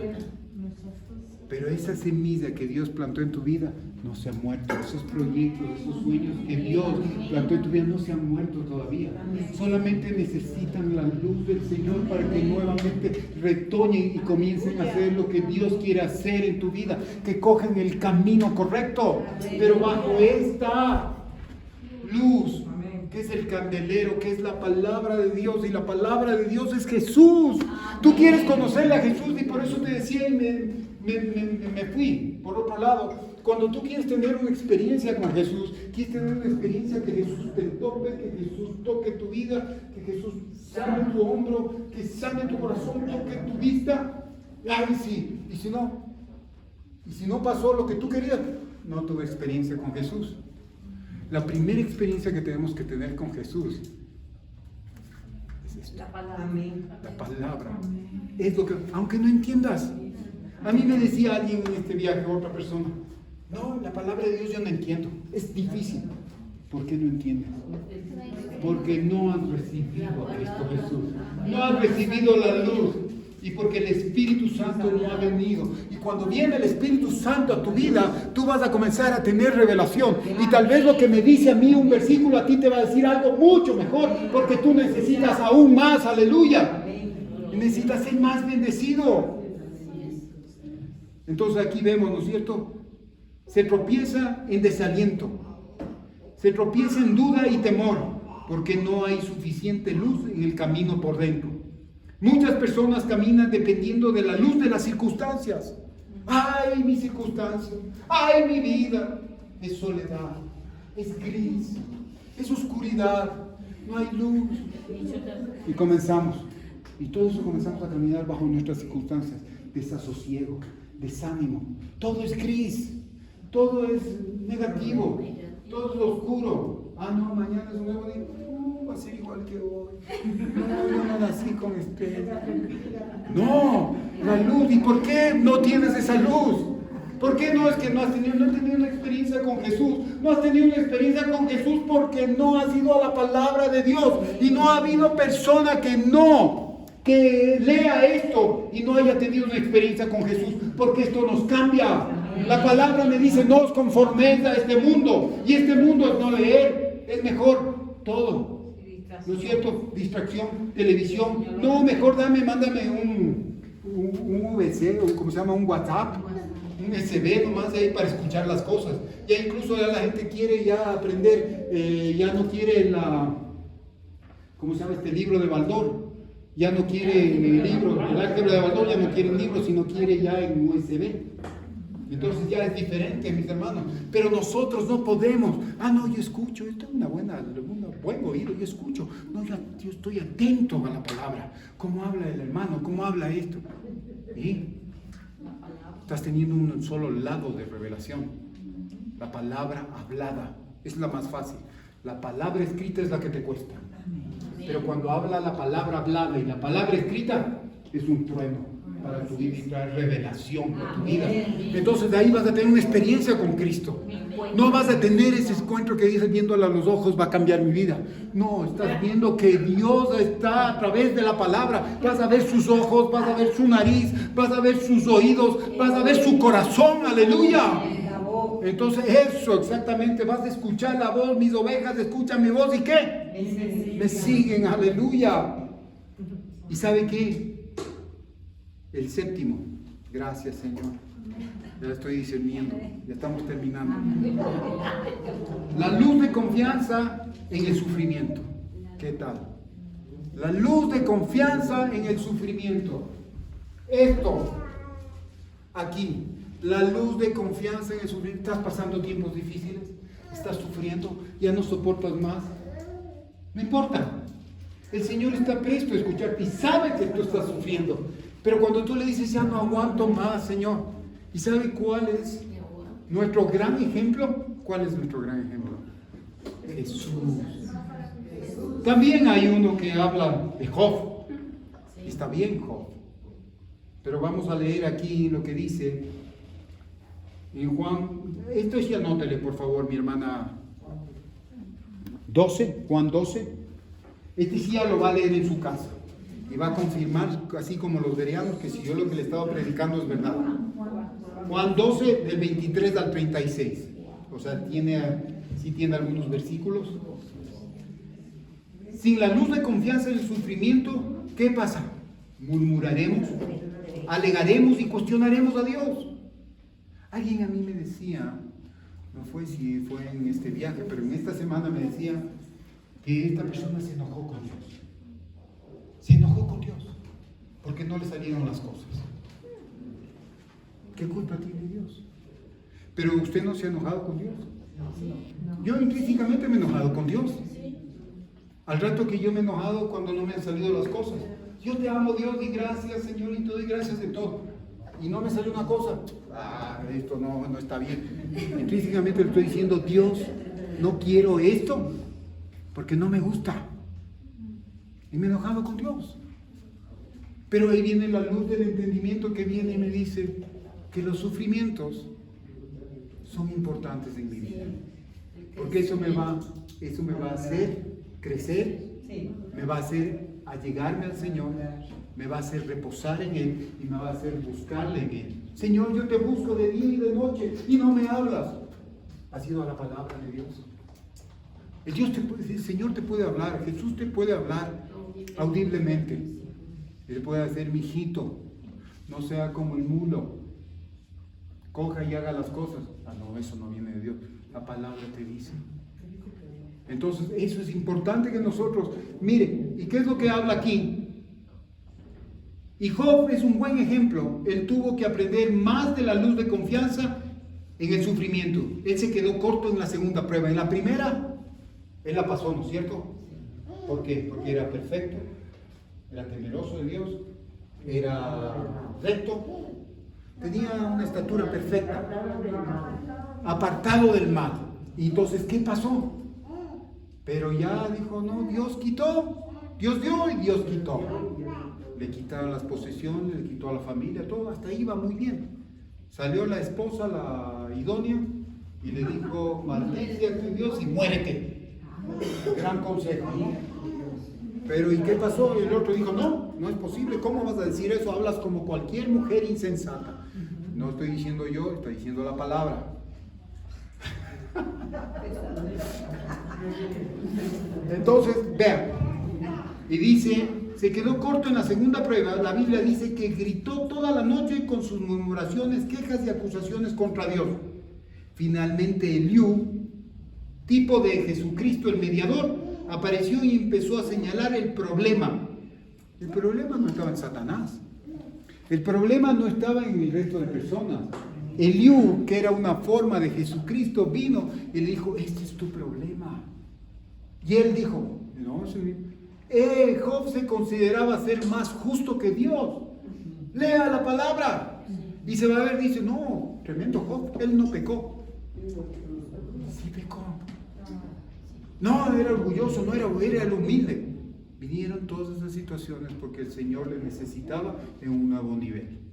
Pero esa semilla que Dios plantó en tu vida no se ha muerto. Esos proyectos, esos sueños que Dios plantó en tu vida no se han muerto todavía. Solamente necesitan la luz del Señor para que nuevamente retoñen y comiencen a hacer lo que Dios quiere hacer en tu vida. Que cogen el camino correcto. Pero bajo esta luz, que es el candelero, que es la palabra de Dios, y la palabra de Dios es Jesús. Tú quieres conocerle a Jesús, y por eso te decía, y me fui por otro lado. Cuando tú quieres tener una experiencia con Jesús, quieres tener una experiencia que Jesús te toque, que Jesús toque tu vida, que Jesús sane tu hombro, que sane tu corazón, toque tu vista, ay sí, y si no pasó lo que tú querías, no tuve experiencia con Jesús. La primera experiencia que tenemos que tener con Jesús es esto. La palabra. Es lo que, aunque no entiendas. A mí me decía alguien en este viaje, otra persona, no, la palabra de Dios yo no entiendo. Es difícil. ¿Por qué no entiendes? Porque no has recibido a Cristo Jesús. No has recibido la luz. Y porque el Espíritu Santo no ha venido. Y cuando viene el Espíritu Santo a tu vida, tú vas a comenzar a tener revelación. Y tal vez lo que me dice a mí un versículo, a ti te va a decir algo mucho mejor, porque tú necesitas aún más, aleluya. Y necesitas ser más bendecido. Entonces aquí vemos, ¿no es cierto? Se tropieza en desaliento. Se tropieza en duda y temor, porque no hay suficiente luz en el camino por dentro. Muchas personas caminan dependiendo de la luz de las circunstancias. ¡Ay, mi circunstancia! ¡Ay, mi vida! Es soledad, es gris, es oscuridad, no hay luz. Y comenzamos, y todo eso comenzamos a caminar bajo nuestras circunstancias. Desasosiego, desánimo, todo es gris, todo es negativo, todo es oscuro. Ah, no, mañana es un nuevo día. Va a ser igual que hoy. No, yo no nací con esperanza. No, la luz. ¿Y por qué no tienes esa luz? ¿Por qué no es que no has tenido una experiencia con Jesús? No has tenido una experiencia con Jesús porque no has ido a la palabra de Dios. Y no ha habido persona que lea esto y no haya tenido una experiencia con Jesús, porque esto nos cambia. La palabra me dice, no os conforméis a este mundo, y este mundo es no leer, es mejor todo, ¿no es cierto? Distracción, televisión, no, mejor mándame un VC, o como se llama, un WhatsApp, un SB nomás ahí para escuchar las cosas. Ya incluso ya la gente quiere ya aprender, ya no quiere ¿cómo se llama este libro de Baldor? Ya no quiere el libro, el álgebra de Baldor ya no quiere el libro, sino quiere ya en USB. Entonces ya es diferente, mis hermanos. Pero nosotros no podemos. Ah, no, yo escucho, yo tengo un buen oído, yo escucho. No, yo estoy atento a la palabra. ¿Cómo habla el hermano? ¿Cómo habla esto? ¿Y? Estás teniendo un solo lado de revelación. La palabra hablada es la más fácil. La palabra escrita es la que te cuesta. Pero cuando habla la palabra hablada y la palabra escrita, es un trueno para tu vida y trae revelación para tu vida. Entonces de ahí vas a tener una experiencia con Cristo. No vas a tener ese encuentro que dices, viéndole a los ojos va a cambiar mi vida. No, estás viendo que Dios está a través de la palabra. Vas a ver sus ojos, vas a ver su nariz, vas a ver sus oídos, vas a ver su corazón. Aleluya. Entonces eso exactamente, vas a escuchar la voz, mis ovejas escuchan mi voz, ¿y qué? Me siguen, aleluya. ¿Y sabe qué? El séptimo, gracias Señor, ya estoy discerniendo, ya estamos terminando. La luz de confianza en el sufrimiento. ¿Qué tal? La luz de confianza en el sufrimiento. Esto, aquí. La luz de confianza en el sufrimiento. Estás pasando tiempos difíciles, estás sufriendo, ya no soportas más. No importa. El Señor está presto a escucharte y sabe que tú estás sufriendo. Pero cuando tú le dices, ya no aguanto más, Señor. ¿Y sabe cuál es nuestro gran ejemplo? ¿Cuál es nuestro gran ejemplo? Jesús. También hay uno que habla de Job. Está bien Job. Pero vamos a leer aquí lo que dice en Juan, esto sí anótele por favor mi hermana 12, Juan 12, este sí ya lo va a leer en su casa y va a confirmar, así como los bereanos, que si yo lo que le estaba predicando es verdad. Juan 12 del 23 al 36, o sea, sí tiene algunos versículos. Sin la luz de confianza en el sufrimiento, ¿qué pasa? Murmuraremos, alegaremos y cuestionaremos a Dios. Alguien a mí me decía, no fue si fue en este viaje, pero en esta semana me decía que esta persona se enojó con Dios. Se enojó con Dios porque no le salieron las cosas. ¿Qué culpa tiene Dios? Pero usted no se ha enojado con Dios. Yo intrínsecamente me he enojado con Dios. Al rato que yo me he enojado cuando no me han salido las cosas. Yo te amo, Dios, y gracias, Señor, y te doy gracias de todo. Y no me salió una cosa, esto no está bien. Intrínsecamente le estoy diciendo, Dios, no quiero esto porque no me gusta. Y me he enojado con Dios. Pero ahí viene la luz del entendimiento que viene y me dice que los sufrimientos son importantes en mi vida. Porque eso me va a hacer crecer, me va a hacer allegarme al Señor me va a hacer reposar en Él y me va a hacer buscarle en Él. Señor, yo te busco de día y de noche y no me hablas. Ha sido la palabra de Dios. El Señor te puede hablar, Jesús te puede hablar audiblemente. Él puede decir, mijito, no sea como el mulo, coja y haga las cosas. Ah, no, eso no viene de Dios. La palabra te dice. Entonces, eso es importante que nosotros, miren, ¿y qué es lo que habla aquí? Y Job es un buen ejemplo. Él tuvo que aprender más de la luz de confianza en el sufrimiento. Él se quedó corto en la segunda prueba. En la primera, él la pasó, ¿no es cierto? ¿Por qué? Porque era perfecto, era temeroso de Dios, era recto, tenía una estatura perfecta, apartado del mal. Y entonces, ¿qué pasó? Pero ya dijo, no, Dios quitó, Dios dio y Dios quitó. Le quitaron las posesiones, le quitó a la familia, todo, hasta ahí va muy bien. Salió la esposa, la idónea, y le dijo, maldice a tu Dios y muérete. Gran consejo, ¿no? Pero ¿y qué pasó? Y el otro dijo, no, no es posible, ¿cómo vas a decir eso? Hablas como cualquier mujer insensata. No estoy diciendo yo, estoy diciendo la palabra. Entonces, vean, y dice, se quedó corto en la segunda prueba. La Biblia dice que gritó toda la noche con sus murmuraciones, quejas y acusaciones contra Dios. Finalmente Eliú, tipo de Jesucristo el mediador, apareció y empezó a señalar el problema. El problema no estaba en Satanás, el problema no estaba en el resto de personas. Eliú, que era una forma de Jesucristo, vino y le dijo, este es tu problema. Y él dijo, no, Job se consideraba ser más justo que Dios. Lea la palabra y se va a ver, dice, no, tremendo Job, él no pecó. Sí pecó. No, era orgulloso, no era el humilde. Vinieron todas esas situaciones porque el Señor le necesitaba en un nuevo nivel.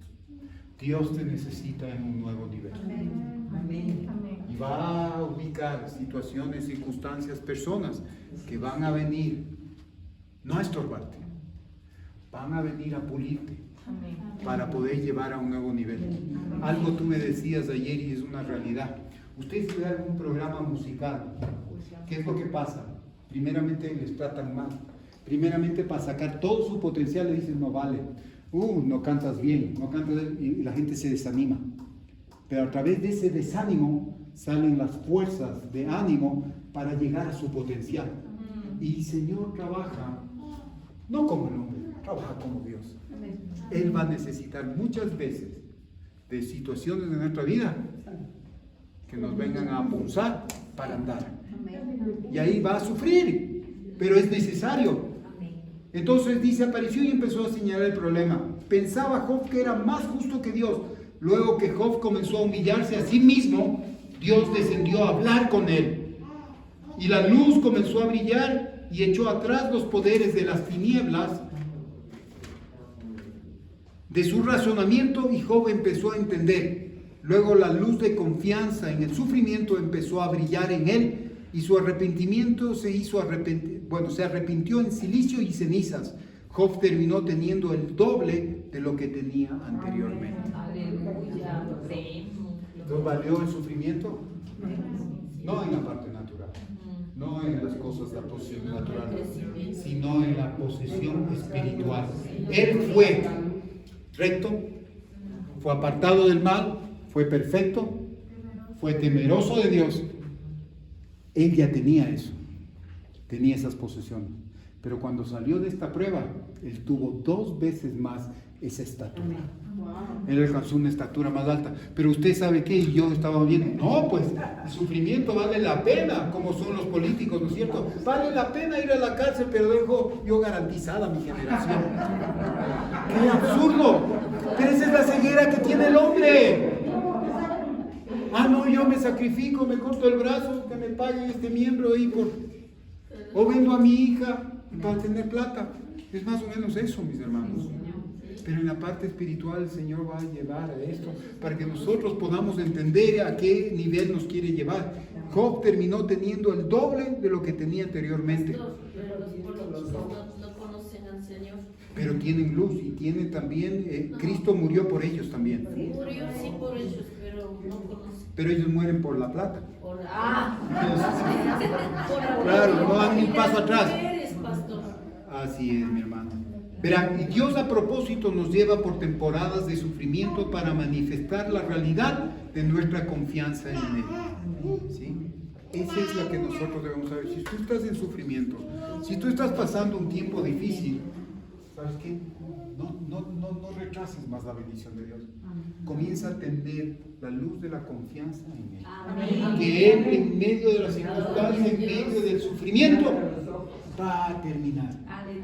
Dios te necesita en un nuevo nivel. Amén. Y va a ubicar situaciones, circunstancias, personas que van a venir, no a estorbarte, van a venir a pulirte para poder llevar a un nuevo nivel. Algo tú me decías ayer y es una realidad. Ustedes vean un programa musical, ¿qué es lo que pasa? Primeramente les tratan mal. Primeramente para sacar todo su potencial le dicen no vale. No cantas bien, no cantas bien, y la gente se desanima. Pero a través de ese desánimo salen las fuerzas de ánimo para llegar a su potencial. Y el Señor trabaja, no como el hombre, trabaja como Dios. Él va a necesitar muchas veces de situaciones de nuestra vida que nos vengan a impulsar para andar. Y ahí va a sufrir, pero es necesario. Entonces dice, apareció y empezó a señalar el problema. Pensaba Job que era más justo que Dios. Luego que Job comenzó a humillarse a sí mismo, Dios descendió a hablar con él. Y la luz comenzó a brillar y echó atrás los poderes de las tinieblas de su razonamiento y Job empezó a entender. Luego la luz de confianza en el sufrimiento empezó a brillar en él y su arrepentimiento se arrepintió en silicio y cenizas. Job terminó teniendo el doble de lo que tenía anteriormente. Aleluya. ¿No valió el sufrimiento? No en la parte natural, no en las cosas de la posesión natural, sino en la posesión espiritual. Él fue recto, fue apartado del mal, fue perfecto, fue temeroso de Dios. Él ya tenía eso, tenía esas posesiones. Pero cuando salió de esta prueba, él tuvo 2 veces más esa estatura. Él alcanzó una estatura más alta. Pero usted sabe qué, y yo estaba viendo, no, pues el sufrimiento vale la pena, como son los políticos, ¿no es cierto? Vale la pena ir a la cárcel, pero dejo yo garantizada mi generación. ¡Qué absurdo! Pero esa es la ceguera que tiene el hombre. Ah, no, yo me sacrifico, me corto el brazo, que me paguen este miembro ahí o vendo a mi hija para tener plata. Es más o menos eso, mis hermanos. Pero en la parte espiritual el Señor va a llevar a esto para que nosotros podamos entender a qué nivel nos quiere llevar. Job terminó teniendo el doble de lo que tenía anteriormente. Pero los políticos no conocen al Señor. pero tienen luz y tienen también, Cristo murió por ellos también. Murió sí por ellos, pero no conozco. Pero ellos mueren por la plata. Por Claro, no dan ni un paso atrás. Mujeres, pastor. Así es, mi hermano. Verán, y Dios a propósito nos lleva por temporadas de sufrimiento para manifestar la realidad de nuestra confianza en Él. ¿Sí? Esa es la que nosotros debemos saber. Si tú estás en sufrimiento, si tú estás pasando un tiempo difícil, ¿sabes qué? No retrases más la bendición de Dios. Comienza a tener la luz de la confianza en Él. Amén. Que Él en medio de las circunstancias, en medio del sufrimiento, va a terminar.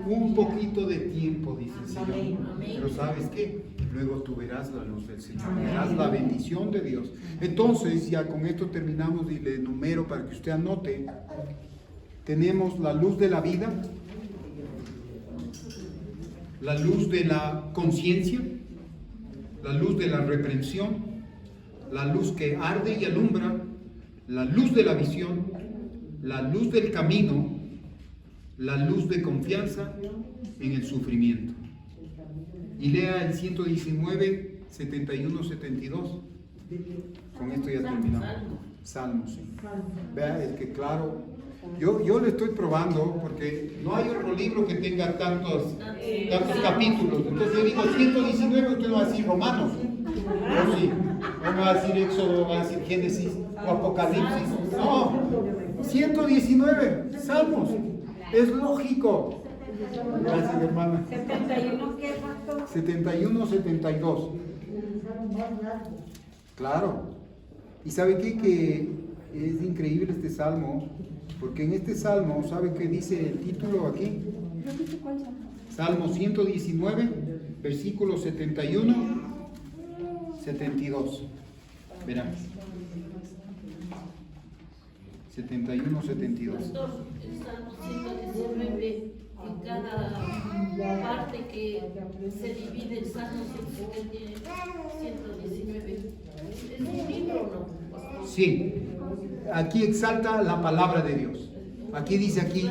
Un poquito de tiempo, dice el Señor. Pero ¿sabes qué? Luego tú verás la luz del Señor, verás la bendición de Dios. Entonces, ya con esto terminamos y le enumero para que usted anote. Tenemos la luz de la vida, la luz de la conciencia, la luz de la reprensión, la luz que arde y alumbra, la luz de la visión, la luz del camino, la luz de confianza en el sufrimiento. Y lea el 119, 71, 72. Con esto ya terminamos. Salmos, sí. Vea, es que claro, yo le estoy probando porque no hay otro libro que tenga tantos capítulos. Entonces yo digo 119, usted no va a decir Romanos. No, sí. No va a decir Éxodo, va a decir Génesis o Apocalipsis. No, 119 Salmos. Es lógico. Gracias, hermana. 71, ¿qué pasó? 71, 72. Claro. ¿Y sabe qué? Que es increíble este salmo, porque en este salmo, ¿sabe qué dice el título aquí? Salmo 119, versículos 71, 72. Verán. 71, 72. Pastor, el Salmo 119, en cada parte que se divide el Salmo 119, ¿es un libro o no, pastor? Sí, aquí exalta la palabra de Dios. Aquí dice aquí,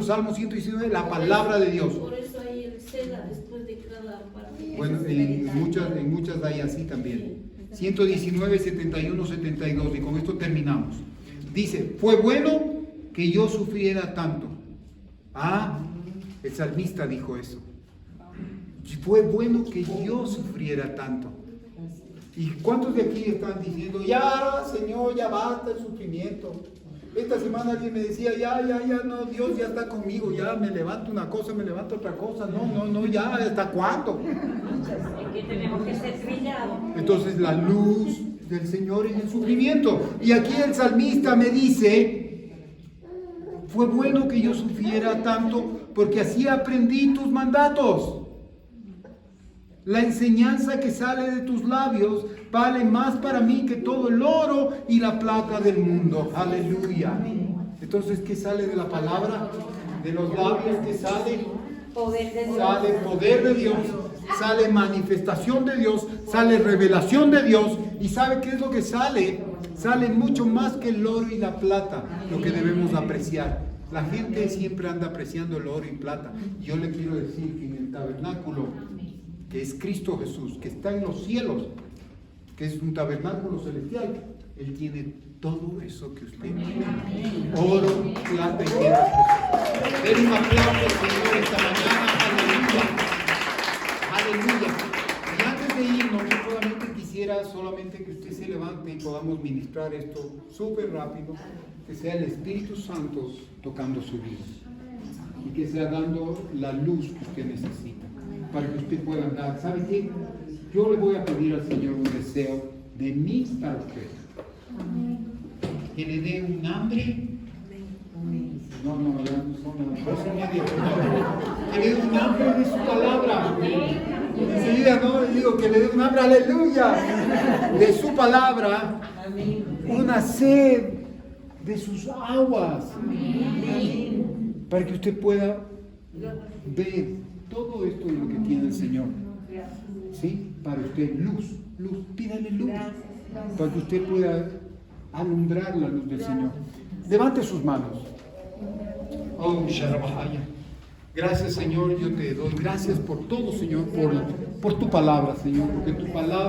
Salmo 119, la palabra de Dios. Por eso hay el Sela después de cada parte. Bueno, en muchas hay así también. 119, 71, 72. Y con esto terminamos. Dice, fue bueno que yo sufriera tanto. Ah, el salmista dijo eso. Fue bueno que yo sufriera tanto. ¿Y cuántos de aquí están diciendo, ya, Señor, ya basta el sufrimiento? Esta semana alguien me decía, ya, no, Dios ya está conmigo, ya me levanto una cosa, me levanto otra cosa, no, ya, ¿hasta cuándo? Es que tenemos que ser brillados. Entonces la luz del Señor en el sufrimiento. Y aquí el salmista me dice, fue bueno que yo sufriera tanto porque así aprendí tus mandatos. La enseñanza que sale de tus labios vale más para mí que todo el oro y la plata del mundo. Aleluya. Entonces, ¿qué sale de la palabra? De los labios que sale Poder de Dios. sale poder de Dios, sale manifestación de Dios, sale revelación de Dios. ¿Y sabe qué es lo que sale? Sale mucho más que el oro y la plata, lo que debemos apreciar. La gente siempre anda apreciando el oro y plata. Yo le quiero decir que en el tabernáculo, que es Cristo Jesús, que está en los cielos, que es un tabernáculo celestial, Él tiene todo eso que usted tiene. Oro, plata y piedras. Den un aplauso al Señor esta mañana. Aleluya. Aleluya. Y antes de irnos, yo solamente quisiera que usted se levante y podamos ministrar esto súper rápido, que sea el Espíritu Santo tocando su vida y que sea dando la luz que usted necesita para que usted pueda andar. ¿Sabe qué? Yo le voy a pedir al Señor un deseo de mí para usted. Que le dé un hambre. No, ya son las 2:30. Que le dé un hambre de su palabra. Enseguida no le digo que le dé un hambre, aleluya, de su palabra. Una sed de sus aguas. Para que usted pueda ver todo esto de lo que tiene el Señor. ¿Sí? Para usted, luz, pídale luz. Para que usted pueda alumbrar la luz del Señor. Levante sus manos. Oh, Sharabahaya. Gracias, Señor, yo te doy gracias por todo, Señor, por tu palabra, Señor, porque tu palabra